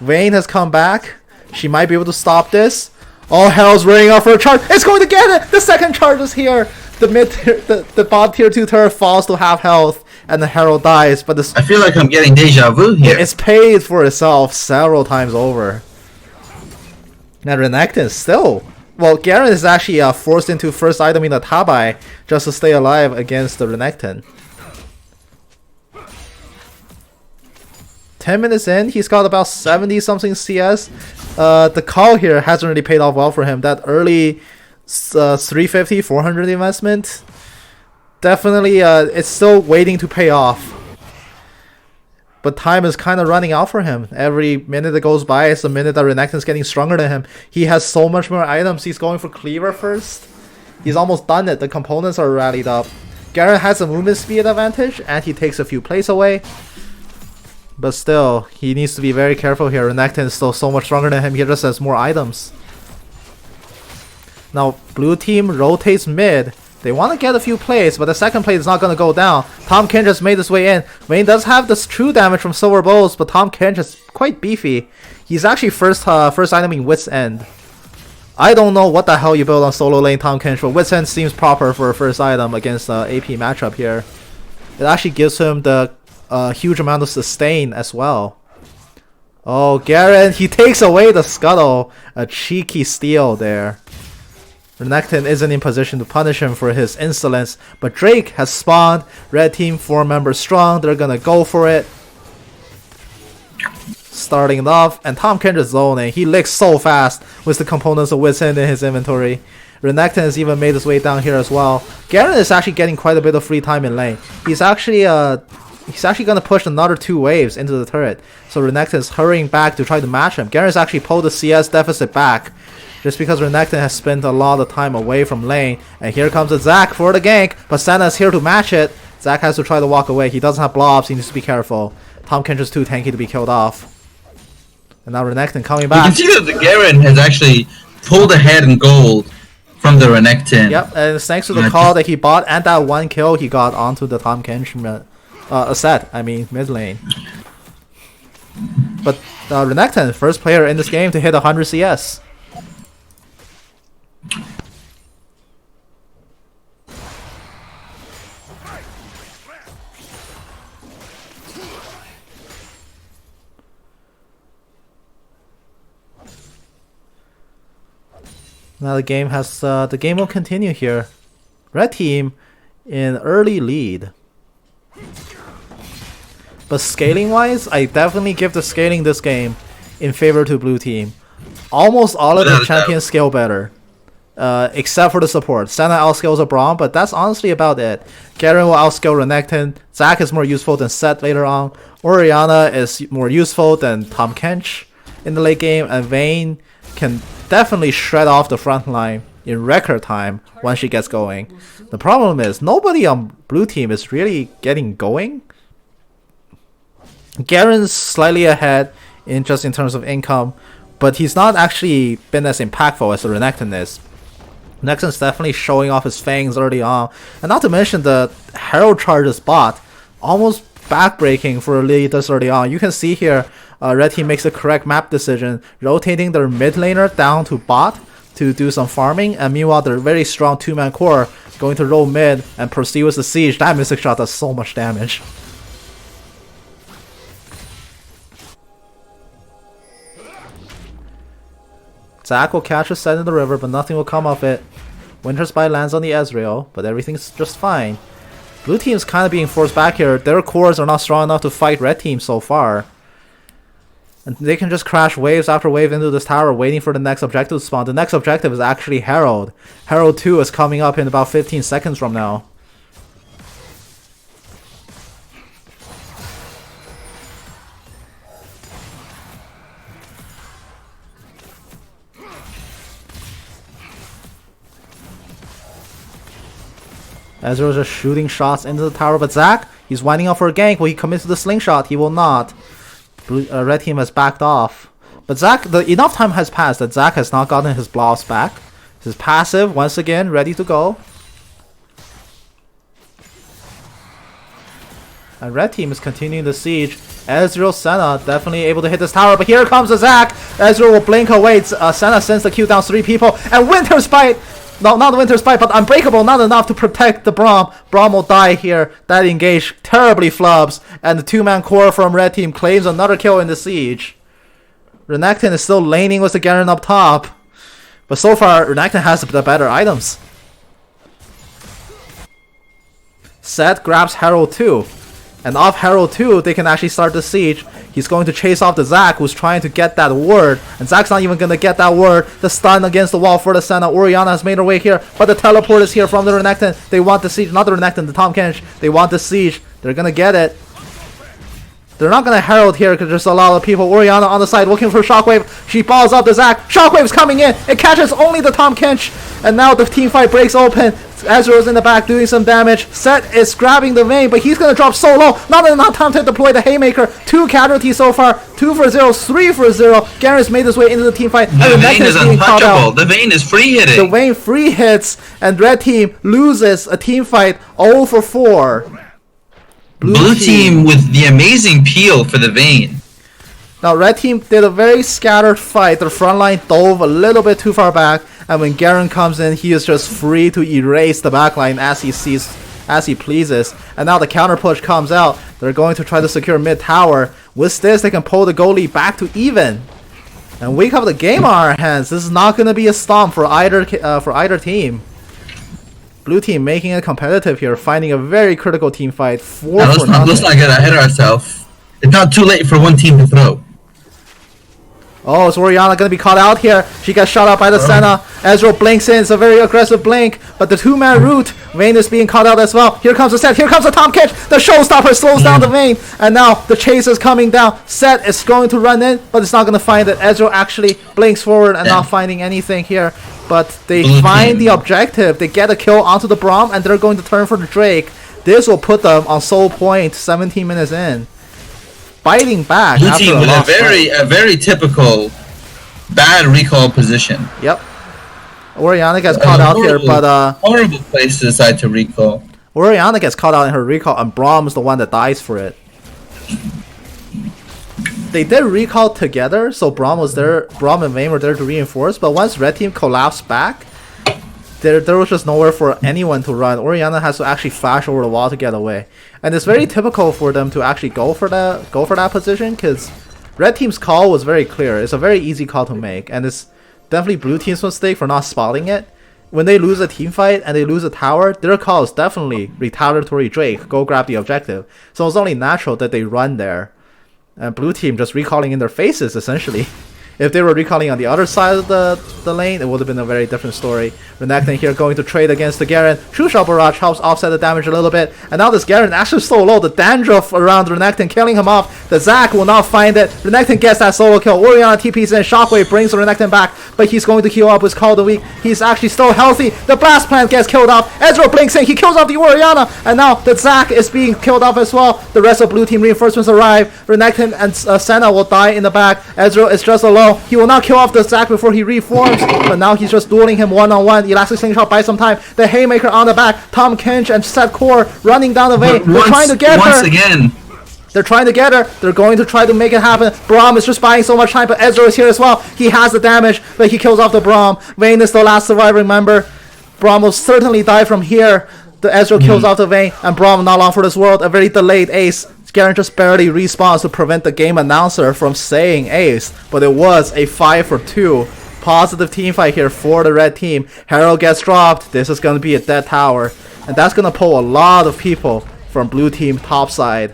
Vayne has come back. She might be able to stop this. Oh, Herald's running off for a charge. It's going to get it! The second charge is here. The bot tier 2 turret falls to half health. And the Herald dies. But this, I feel like I'm getting deja vu here. It's paid for itself several times over. Now Renekton still. Well, Garen is actually forced into first item in the Tabai just to stay alive against the Renekton. 10 minutes in, he's got about 70 something CS. the call here hasn't really paid off well for him. That early 350, 400 investment, definitely it's still waiting to pay off. But time is kind of running out for him. Every minute that goes by is a minute that Renekton's getting stronger than him. He has so much more items. He's going for Cleaver first. He's almost done it. The components are rallied up. Garen has a movement speed advantage, and he takes a few plays away. But still, he needs to be very careful here. Renekton is still so much stronger than him. He just has more items. Now, blue team rotates mid. They want to get a few plays, but the second play is not going to go down. Tahm Kench just made his way in. Vayne does have this true damage from Silver Bows, but Tahm Kench is quite beefy. He's actually first item in Wit's End. I don't know what the hell you build on solo lane Tahm Kench, but Wit's End seems proper for a first item against the AP matchup here. It actually gives him the huge amount of sustain as well. Oh, Garen, he takes away the scuttle. A cheeky steal there. Renekton isn't in position to punish him for his insolence, but Drake has spawned. Red team 4 members strong. They're gonna go for it. Starting it off, and Tahm Kench is zoning. He licks so fast with the components of Wit's End in his inventory. Renekton has even made his way down here as well. Garen is actually getting quite a bit of free time in lane. He's actually gonna push another 2 waves into the turret. So Renekton is hurrying back to try to match him. Garen's actually pulled the CS deficit back, just because Renekton has spent a lot of time away from lane. And here comes the Zac for the gank, but Senna is here to match it. Zac has to try to walk away. He doesn't have blobs, he needs to be careful. Tahm Kench is too tanky to be killed off. And now Renekton coming back. You can see that the Garen has actually pulled ahead in gold from the Renekton. Yep, and it's thanks to the call that he bought and that 1 kill he got onto the Tahm Kench mid lane. But Renekton, first player in this game to hit 100 CS. Now the game will continue here. Red team in early lead. But scaling wise, I definitely give the scaling this game in favor to blue team. Almost all of the champions scale better. Except for the support. Senna outscales a Braum, but that's honestly about it. Garen will outscale Renekton. Zac is more useful than Sett later on. Orianna is more useful than Tahm Kench in the late game, and Vayne can definitely shred off the front line in record time once she gets going. The problem is nobody on blue team is really getting going. Garen's slightly ahead in terms of income, but he's not actually been as impactful as the Renekton is. Renekton's definitely showing off his fangs early on, and not to mention the Herald charges bot, almost backbreaking for a lead this early on. You can see here, red team makes the correct map decision, rotating their mid laner down to bot to do some farming, and meanwhile their very strong 2-man core going to roll mid and proceed with the siege. That Mystic Shot does so much damage. Zac will catch a Sett in the river, but nothing will come of it. Winter's Bite lands on the Ezreal, but everything's just fine. Blue team's kind of being forced back here. Their cores are not strong enough to fight red team so far. And they can just crash waves after wave into this tower, waiting for the next objective to spawn. The next objective is actually Herald. Herald 2 is coming up in about 15 seconds from now. Ezreal's just shooting shots into the tower, but Zac, he's winding up for a gank. Will he commit to the slingshot? He will not. Red team has backed off. But Zac, enough time has passed that Zac has not gotten his blobs back. His passive, once again, ready to go. And red team is continuing the siege. Ezreal, Senna definitely able to hit this tower, but here comes the Zac. Ezreal will blink away. Senna sends the Q down 3 people, and Winter's Bite! No, not Winter's Bite, but Unbreakable, not enough to protect the Braum. Braum will die here. That engage terribly flubs, and the 2-man core from red team claims another kill in the siege. Renekton is still laning with the Garen up top, but so far Renekton has the better items. Sett grabs Herald too. And off Herald too, they can actually start the siege. He's going to chase off the Zac, who's trying to get that ward. And Zac's not even going to get that ward. The stun against the wall for the Senna. Orianna has made her way here, but the teleport is here from the Renekton. They want the siege, not the Renekton, the Tahm Kench. They want the siege. They're going to get it. They're not going to Herald here because there's a lot of people. Orianna on the side looking for Shockwave. She balls up the Zac. Shockwave's coming in. It catches only the Tahm Kench. And now the team fight breaks open. Ezreal's in the back doing some damage. Set is grabbing the Vayne, but he's going to drop so low. Not enough time to deploy the Haymaker. 2 casualties so far. 2 for 0, 3 for 0. Garen's made his way into the team fight. The Vayne is untouchable. The Vayne is free hitting. The Vayne free hits, and red team loses a team fight 0 for 4. Blue team with the amazing peel for the Vayne. Now red team did a very scattered fight. Their front line dove a little bit too far back, and when Garen comes in, he is just free to erase the backline as he sees, as he pleases. And now the counter push comes out. They're going to try to secure mid tower. With this, they can pull the goalie back to even, and wake up the game on our hands. This is not going to be a stomp for either team. Blue team making it competitive here, finding a very critical team fight. Let's not get ahead of ourselves. It's not too late for one team to throw. Oh, is Orianna going to be caught out here? She gets shot out by the Senna. Ezreal blinks in. It's a very aggressive blink. But the 2-man route, Vayne is being caught out as well. Here comes the Set. Here comes the Tahm Kench. The showstopper slows down the Vayne. And now the chase is coming down. Set is going to run in, but it's not going to find it. Ezreal actually blinks forward and not finding anything here. But they find the objective. They get a kill onto the Braum, and they're going to turn for the Drake. This will put them on soul point 17 minutes in. Fighting back. Blue team with a very typical bad recall position. Yep. Orianna gets caught out here, but horrible place to decide to recall. Orianna gets caught out in her recall, and Braum is the one that dies for it. They did recall together, so Braum was there. Braum and Vayne were there to reinforce, but once red team collapsed back, there was just nowhere for anyone to run. Orianna has to actually flash over the wall to get away, and it's very typical for them to actually go for that position, because red team's call was very clear. It's a very easy call to make, and it's definitely blue team's mistake for not spotting it. When they lose a team fight and they lose a tower, their call is definitely retaliatory Drake, go grab the objective. So it's only natural that they run there, and blue team just recalling in their faces essentially. If they were recalling on the other side of the lane, it would have been a very different story. Renekton here going to trade against the Garen. True Shot Barrage helps offset the damage a little bit. And now this Garen actually so low. The dandruff around Renekton killing him off. The Zac will not find it. Renekton gets that solo kill. Orianna TP's in. Shockwave brings Renekton back, but he's going to heal up with Call of the Week. He's actually still healthy. The Blast Plant gets killed off. Ezreal blinks in. He kills off the Orianna. And now the Zac is being killed off as well. The rest of blue team reinforcements arrive. Renekton and Senna will die in the back. Ezreal is just alone. He will not kill off the Zac before he reforms, but now he's just dueling him one-on-one. Elastic Slingshot buys some time. The Haymaker on the back. Tahm Kench and Set Core running down the Vayne. They're trying to get her. Once again. They're trying to get her. They're going to try to make it happen. Braum is just buying so much time, but Ezreal is here as well. He has the damage, but he kills off the Braum. Vayne is the last surviving member. Braum will certainly die from here. The Ezreal kills off the Vayne, and Braum not long for this world. A very delayed ace. Garen just barely respawns to prevent the game announcer from saying ace, but it was a 5-for-2 positive team fight here for the red team. Herald gets dropped. This is going to be a dead tower, and that's going to pull a lot of people from blue team top side.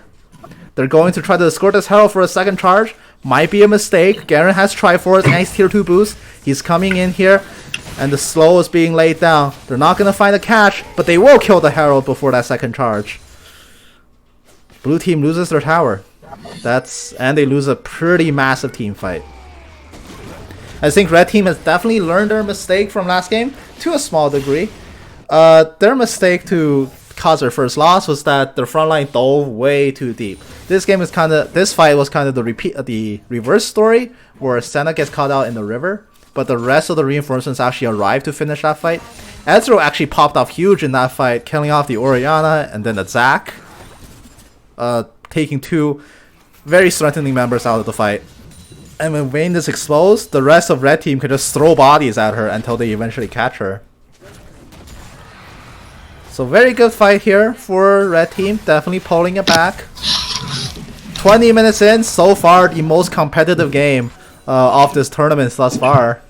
They're going to try to escort this Herald for a second charge. Might be a mistake. Garen has Triforce, nice tier 2 boost. He's coming in here, and the slow is being laid down. They're not going to find a catch, but they will kill the Herald before that second charge. Blue team loses their tower. And they lose a pretty massive team fight. I think red team has definitely learned their mistake from last game to a small degree. Their mistake to cause their first loss was that their front line dove way too deep. This fight was kind of the reverse story, where Senna gets caught out in the river, but the rest of the reinforcements actually arrived to finish that fight. Ezreal actually popped off huge in that fight, killing off the Orianna and then the Zac. Taking 2 very threatening members out of the fight. And when Vayne is exposed, the rest of red team can just throw bodies at her until they eventually catch her. So very good fight here for red team, definitely pulling it back. 20 minutes in, so far the most competitive game of this tournament thus far.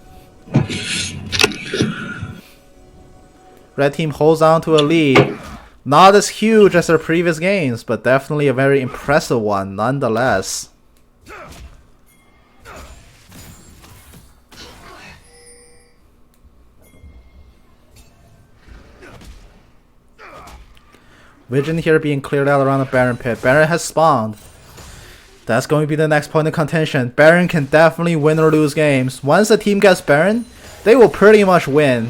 Red team holds on to a lead, Not as huge as their previous games, but definitely a very impressive one nonetheless. Vision here being cleared out around the Baron pit. Baron has spawned. That's going to be the next point of contention. Baron can definitely win or lose games. Once the team gets Baron, they will pretty much win.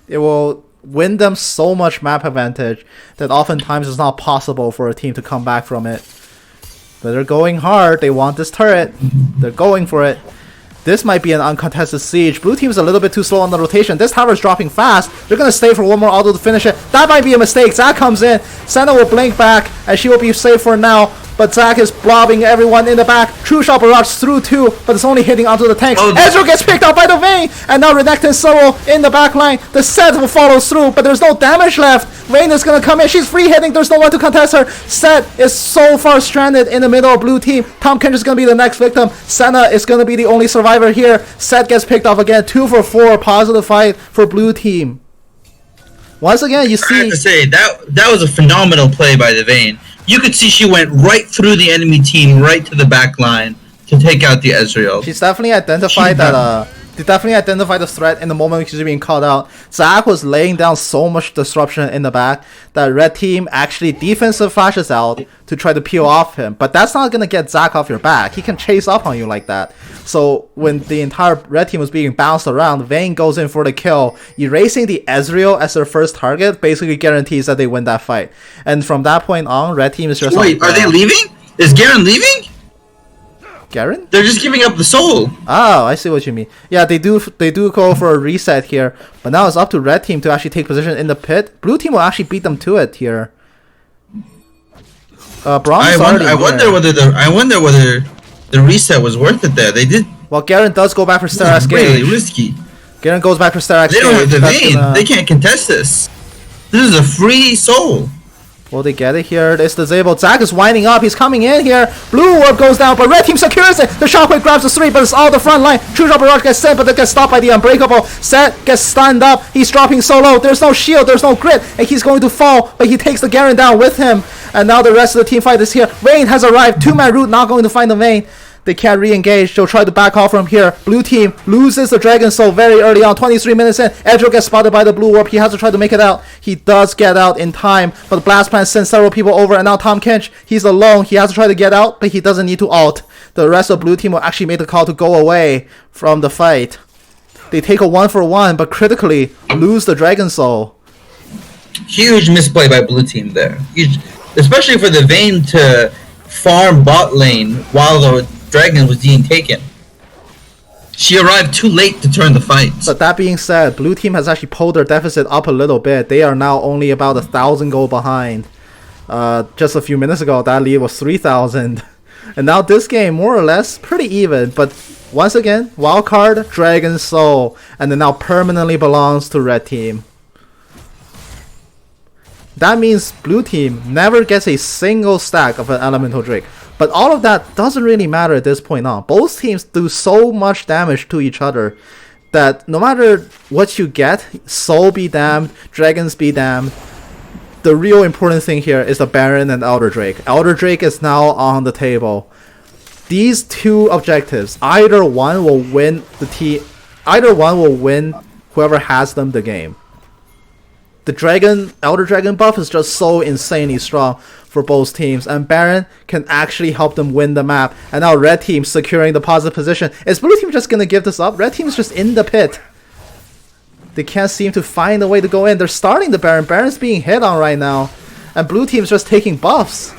It will win them so much map advantage that oftentimes it's not possible for a team to come back from it. But they're going hard. They want this turret. They're going for it. This might be an uncontested siege. Blue team is a little bit too slow on the rotation. This tower is dropping fast. They're going to stay for one more auto to finish it. That might be a mistake. Zac comes in. Senna will blink back, and she will be safe for now. But Zac is blobbing everyone in the back. True Shot Barrage through too, but it's only hitting onto the tanks. Ezreal gets picked up by the Vayne, and now Renekton solo in the back line. The set will follow through, but there's no damage left. Vayne is gonna come in. She's free hitting. There's no one to contest her. Set is so far stranded in the middle of blue team. Tahm Kench is gonna be the next victim. Senna is gonna be the only survivor here. Set gets picked off again. 2 for 4. Positive fight for blue team. Once again, you see. I have to say that was a phenomenal play by the Vayne. You could see she went right through the enemy team, right to the back line to take out the Ezreal. She's definitely identified they definitely identified the threat in the moment she's being called out. Zac was laying down so much disruption in the back that red team actually defensive flashes out to try to peel off him. But that's not gonna get Zac off your back. He can chase up on you like that. So when the entire red team was being bounced around, Vayne goes in for the kill. Erasing the Ezreal as their first target basically guarantees that they win that fight. And from that point on, red team is just Wait, are they leaving? Is Garen leaving? Garen? They're just giving up the soul. Oh, I see what you mean. Yeah, they do go for a reset here, but now it's up to red team to actually take position in the pit. Blue team will actually beat them to it here. Bronze I wonder whether the reset was worth it there. They did. Well, Garen does go back for Sterak's really Gage. risky. Garen goes back for Sterak's They don't have Gage. the That's Vayne. They can't contest this. This is a free soul. Will they get it here? It's disabled. Zac is winding up. He's coming in here. Blue Warp goes down, but red team secures it. The Shockwave grabs the 3, but it's all the front line. True Shot Barrage gets sent, but it gets stopped by the Unbreakable. Set gets stunned up. He's dropping so low. There's no shield. There's no grit, and he's going to fall, but he takes the Garen down with him. And now the rest of the team fight is here. Vayne has arrived. 2-man route, not going to find the Vayne. They can't re-engage. They'll try to back off from here. Blue team loses the Dragon Soul very early on. 23 minutes in. Ezreal gets spotted by the Blue Warp. He has to try to make it out. He does get out in time, but the Blast Plan sends several people over, and now Tahm Kench, he's alone. He has to try to get out, but he doesn't need to ult. The rest of Blue team will actually make the call to go away from the fight. They take a 1-for-1, but critically lose the Dragon Soul. Huge misplay by blue team there. Huge, especially for the Vayne to farm bot lane while the Dragon was being taken. She arrived too late to turn the fight. But that being said, blue team has actually pulled their deficit up a little bit. They are now only about 1,000 gold behind. Just a few minutes ago, that lead was 3,000. And now this game, more or less, pretty even. But once again, wildcard, Dragon Soul, and it now permanently belongs to red team. That means blue team never gets a single stack of an elemental Drake. But all of that doesn't really matter at this point on. Both teams do so much damage to each other that no matter what you get, Soul be damned, Dragons be damned, the real important thing here is the Baron and Elder Drake. Elder Drake is now on the table. These two objectives, either one will win whoever has them the game. The Elder Dragon buff is just so insanely strong for both teams, and Baron can actually help them win the map. And now red team securing the positive position. Is blue team just gonna give this up? Red team is just in the pit. They can't seem to find a way to go in. They're starting the Baron. Baron's being hit on right now, and blue team's just taking buffs.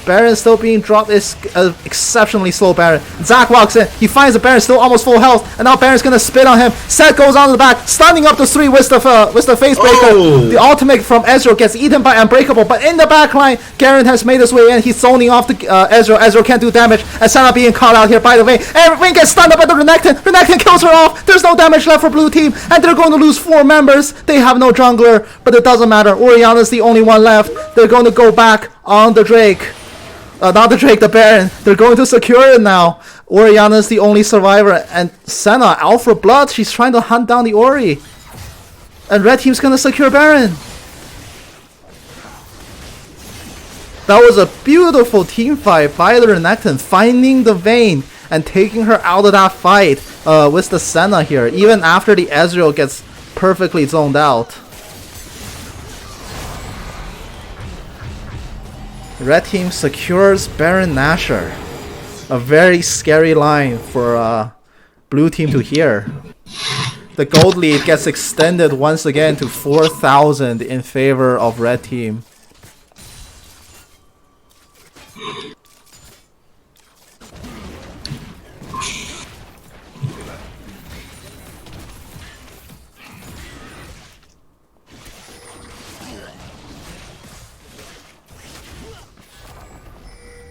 Baron still being dropped. Is an exceptionally slow Baron. Zac walks in. He finds the Baron still almost full health, and now Baron's gonna spit on him. Set goes on to the back, stunning up the 3 with the face breaker. Oh. The ultimate from Ezreal gets eaten by Unbreakable, but in the back line, Garen has made his way in. He's zoning off the Ezreal. Ezreal can't do damage, and Senna being caught out here by the Vayne. And Vayne gets stunned up by the Renekton. Renekton kills her off. There's no damage left for blue team, and they're going to lose 4 members. They have no jungler, but it doesn't matter. Orianna's the only one left. They're going to go back on the Drake. Not the Drake, the Baron. They're going to secure it now. Orianna's the only survivor. And Senna, out for blood. She's trying to hunt down the Ori. And red team's gonna secure Baron. That was a beautiful team fight by the Renekton, finding the Vayne and taking her out of that fight with the Senna here, even after the Ezreal gets perfectly zoned out. Red team secures Baron Nashor. A very scary line for blue team to hear. The gold lead gets extended once again to 4,000 in favor of red team.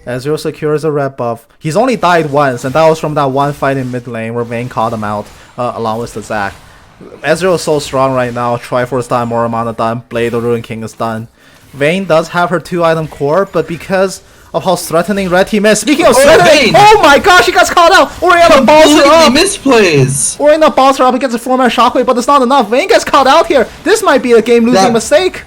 Ezreal secures a red buff. He's only died once, and that was from that one fight in mid lane where Vayne called him out along with the Zac. Ezreal is so strong right now. Triforce done, Moramana done, Blade of Ruin King is done. Vayne does have her 2-item core, but because of how threatening red team is. Speaking of threatening, oh my gosh, he gets caught out! Orianna balls her up! Misplays! Orianna balls her up against a 4-man shockwave, but it's not enough. Vayne gets caught out here. This might be a game-losing mistake.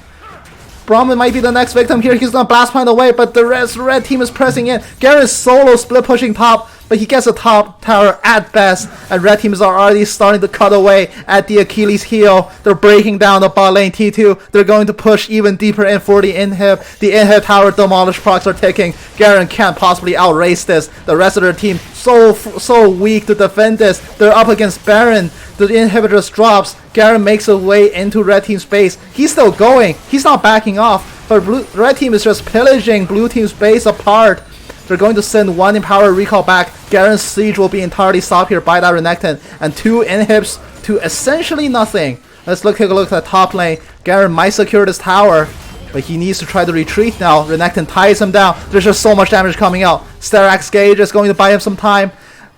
Brahmin might be the next victim here. He's gonna blast point away, but the red team is pressing in. Garen is solo split pushing top, but he gets a top tower at best, and red teams are already starting to cut away at the Achilles heel. They're breaking down the bot lane T2. They're going to push even deeper in for the inhib. The inhib tower demolish procs are ticking. Garen can't possibly outrace this. The rest of their team so weak to defend this. They're up against Baron. The inhibitor just drops. Garen makes a way into red team's base. He's still going. He's not backing off. But red team is just pillaging blue team's base apart. They're going to send one Empower recall back. Garen's siege will be entirely stopped here by that Renekton. And 2 inhibs to essentially nothing. Let's take a look at the top lane. Garen might secure this tower, but he needs to try to retreat now. Renekton ties him down. There's just so much damage coming out. Sterak's Gauge is going to buy him some time.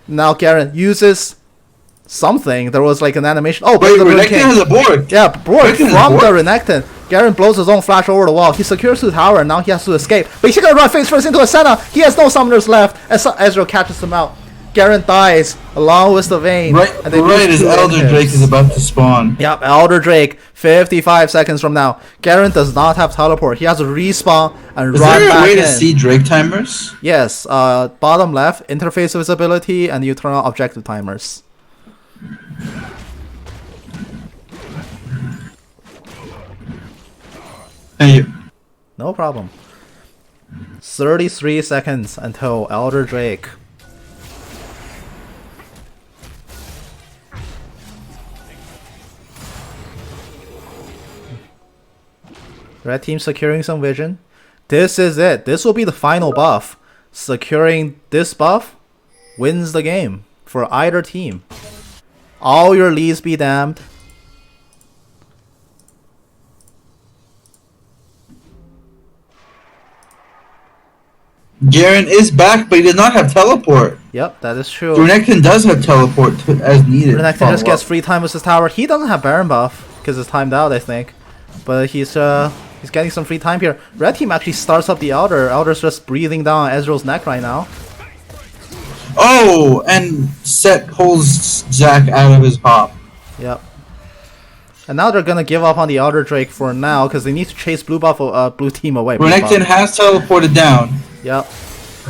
Now Garen uses something. There was like an animation. Oh, wait, Renekton has a board. Yeah, board from the Renekton. Garen blows his own flash over the wall. He secures the tower, and now he has to escape. But he's gonna run face first into a Senna. He has no summoners left, as Ezreal catches him out. Garen dies along with the Vayne. Right as Elder Drake is about to spawn. Yep, Elder Drake, 55 seconds from now. Garen does not have teleport. He has to respawn and run back in. Is there a way to see Drake timers? Yes, bottom left, interface visibility, and you turn on objective timers. Thank you. No problem. 33 seconds until Elder Drake. Red team securing some vision. This is it. This will be the final buff. Securing this buff wins the game for either team. All your leads be damned. Garen is back, but he did not have teleport. Yep, that is true. Renekton does have teleport as needed. Renekton just gets free time with his tower. He doesn't have Baron buff because it's timed out, I think. But he's getting some free time here. Red team actually starts up the Elder. Elder's just breathing down Ezreal's neck right now. Oh, and Set pulls Zac out of his hop. Yep. And now they're gonna give up on the Elder Drake for now because they need to chase blue team away. Renekton has teleported down. Yep.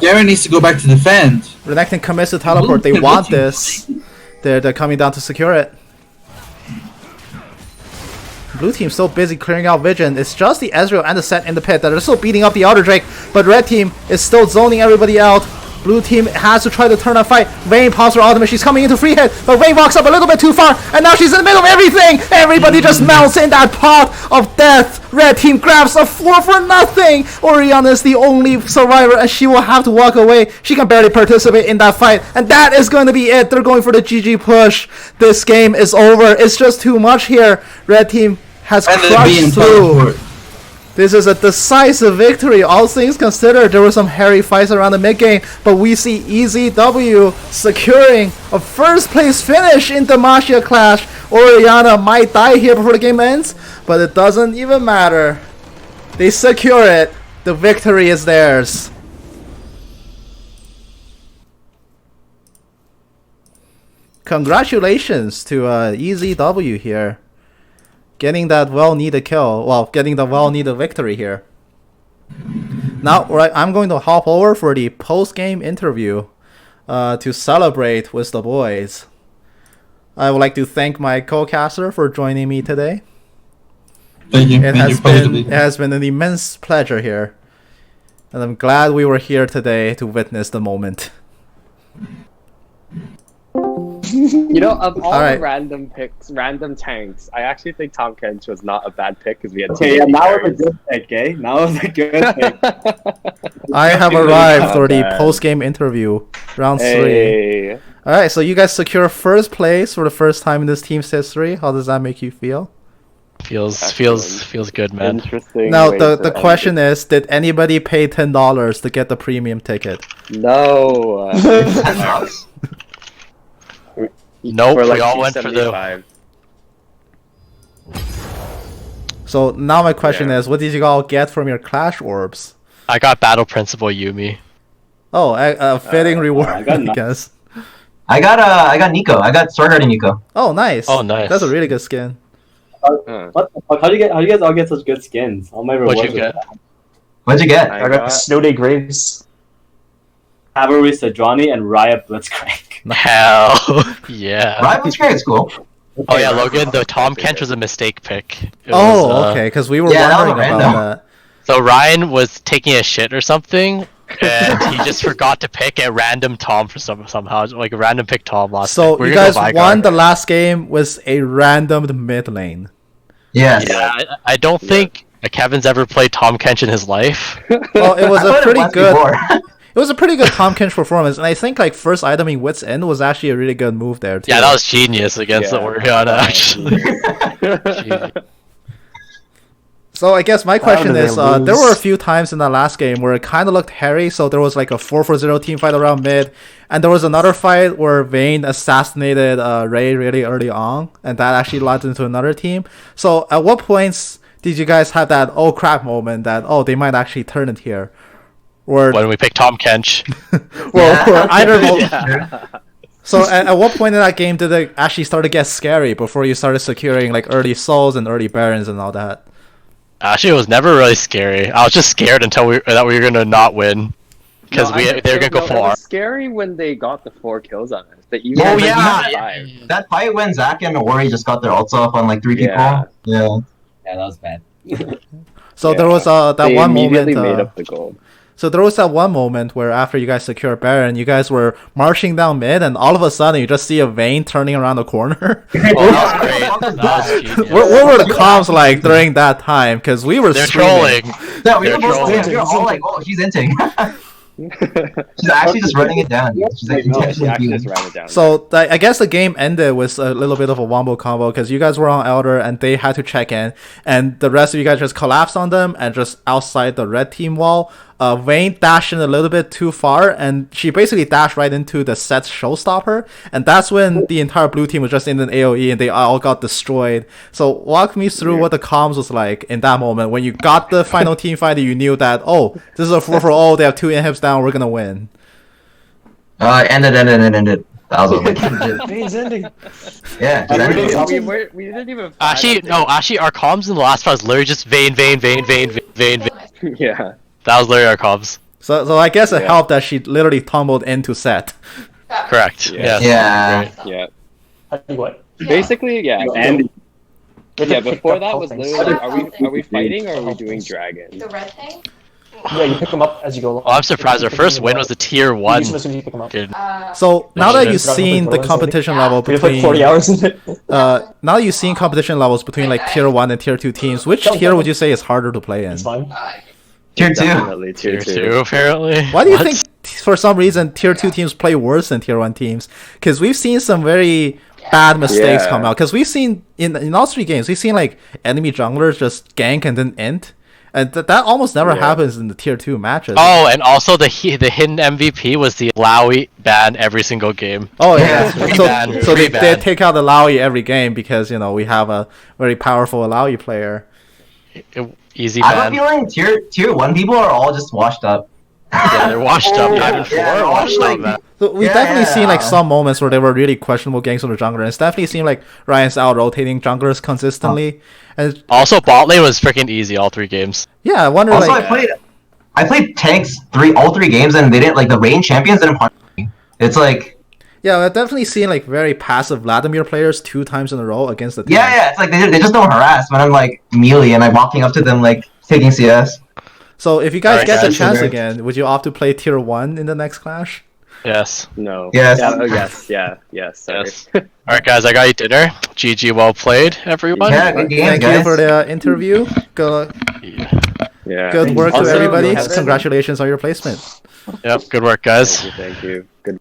Garen needs to go back to defend. Renekton commits to teleport. They want this. They're coming down to secure it. Blue team's so busy clearing out vision. It's just the Ezreal and the Set in the pit that are still beating up the Elder Drake. But red team is still zoning everybody out. Blue team has to try to turn that fight. Vayne pops her ultimate. She's coming into free hit, but Vayne walks up a little bit too far, and now she's in the middle of everything. Everybody just melts in that pot of death. Red team grabs a 4 for nothing. Orianna is the only survivor, and she will have to walk away. She can barely participate in that fight, and that is going to be it. They're going for the GG push. This game is over. It's just too much here. Red team has crushed through. This is a decisive victory. All things considered, there were some hairy fights around the mid-game, but we see EZW securing a first-place finish in Demacia Clash. Orianna might die here before the game ends, but it doesn't even matter. They secure it. The victory is theirs. Congratulations to EZW here. getting that well-needed kill. Well, getting the well-needed victory here. Now, right, I'm going to hop over for the post-game interview to celebrate with the boys. I would like to thank my co-caster for joining me today. Thank you. It has been an immense pleasure here. And I'm glad we were here today to witness the moment. You know, of all Alright. the random picks, random tanks, I actually think Tom Kench was not a bad pick because we had Okay, yeah, now it's a good pick, eh? Now it's a good pick. I have arrived for the post-game interview, round 3. Hey. Alright, so you guys secure first place for the first time in this team's history. How does that make you feel? Feels good, man. Interesting. Now, way the to question is, did anybody pay $10 to get the premium ticket? end it. No. Nope, For we like all went for the. $275. So now my question Yeah. is, what did you all get from your Clash orbs? I got Battle Principal Yumi. Oh, a fitting reward, I got I nothing. guess. I got Nico. I got Sword Guardian Nico. Oh, nice. Oh, nice. That's a really good skin. Huh. What the fuck? How do you guys all get such good skins? All my rewards. What'd you get? What'd you get? I got Snow Day Graves. Cavalry Sejuani and Riot Blitzcrank. Hell yeah. Rival Blitzcrank is cool. Oh yeah, Logan. The Tom Kench was a mistake pick. It Oh, was, okay, because we were Yeah, that was wondering random. about that. So Ryan was taking a shit or something, and he just forgot to pick a random Tom for somehow, like a random pick Tom last. So pick. We're you gonna guys go Vygar. won the last game with a random mid lane. Yes. Yeah, I don't think Kevin's ever played Tom Kench in his life. Well, it was I a played it pretty once good. before. It was a pretty good Tom Kench performance, and I think like first iteming Wit's End was actually a really good move there too. Yeah, that was genius against the Oriana, actually. Genius. So I guess my question did they is, there lose? were a few times in the last game where it kind of looked hairy. So there was like a 4-4-0 team fight around mid, and there was another fight where Vayne assassinated Ray really early on, and that actually led into another team. So at what points did you guys have that oh crap moment that they might actually turn it here, or When we picked Tom Kench. or either? Yeah. So at what point in that game did it actually start to get scary before you started securing like early souls and early barons and all that? Actually, it was never really scary. I was just scared until that we were gonna not win, because they were gonna go It far. was scary when they got the 4 kills on us. But even Oh when they yeah, got 5. that fight when Zac and Ori just got their ults off on like 3 people. Yeah. Yeah. Yeah, that was bad. So there was that They one immediately moment. made up the gold. So there was that one moment where after you guys secure Baron, you guys were marching down mid, and all of a sudden you just see a Vayne turning around the corner. Oh, that was great. That was genius. What were the comms like during that time? Because we were They're screaming. trolling. Yeah, we They're were both trolling. we were all like, oh, she's inting. She's actually just running it down. She's like No, she intentionally actually healing. just ran it down. So I guess the game ended with a little bit of a wombo combo because you guys were on Elder and they had to check in, and the rest of you guys just collapsed on them and just outside the red team wall. Vayne dashed in a little bit too far, and she basically dashed right into the set's showstopper, and that's when the entire blue team was just in an AoE and they all got destroyed. So walk me through what the comms was like in that moment when you got the final team fight and you knew that this is a 4-for-0, they have 2 inhibs down, we're gonna win. Ended. That was like, Vayne's ending. yeah. just ended. We didn't even. Actually, no. Actually, our comms in the last fight was literally just Vayne. Yeah. That was literally our comms. So I guess it Yeah. helped that she literally tumbled into set. Correct. Yeah. Yes. Yeah. Great. Yeah. How do you what? Basically, yeah. And Yeah. Before that was things. literally, are we fighting or are we doing dragon? The red thing? Yeah, you pick them up as you go along. Oh, I'm surprised. Our first win was a tier 1. Use them as soon as you pick them up. Dude. So now that shit. you've seen the competition level We have like between 40 hours in it. now that you've seen competition levels between like tier 1 and tier 2 teams, which tier would you say is harder to play in? It's fine. Tier 2. Definitely Tier 2, apparently. Why do you What? think for some reason tier 2 teams play worse than tier 1 teams? Because we've seen some very bad mistakes Yeah. come out. Because we've seen in all 3 games, we've seen like enemy junglers just gank and then int. And that almost never Yeah. happens in the tier 2 matches. Oh, and also the hidden MVP was the Lowy ban every single game. Oh yeah, Yeah. that's right. Free So, ban, so free they ban. take out the Lowy every game because we have a very powerful Lowy player. Easy I have a ban. feeling tier 1 people are all just washed up. Yeah, they're washed up. Even four Yeah, washed like- up, man. So we've Yeah, definitely seen like yeah. some moments where they were really questionable ganks from the jungler. And it's definitely seemed like Ryan's out rotating junglers consistently. And Also, bot lane was freaking easy all 3 games. yeah, I wonder Also, like I played tanks all three games, and they didn't like the range champions didn't punch me. It's like yeah, I've definitely seen like very passive Vladimir players 2 times in a row against the tanks. yeah, it's like they just don't harass when I'm like melee and I'm walking up to them like taking CS. So if you guys Alright, get the guys, chance so again, would you opt to play tier 1 in the next clash? Yes. No. Yes. Yeah, oh, yes. Yeah. Yes. Sorry. Yes. Alright, guys, I got you dinner. GG, well played, everyone. Yeah, good game, Thank guys. you for the interview. Good Yeah. good work to Also, everybody. Kevin- Congratulations on your placement. Yep, good work, guys. Thank you. Good.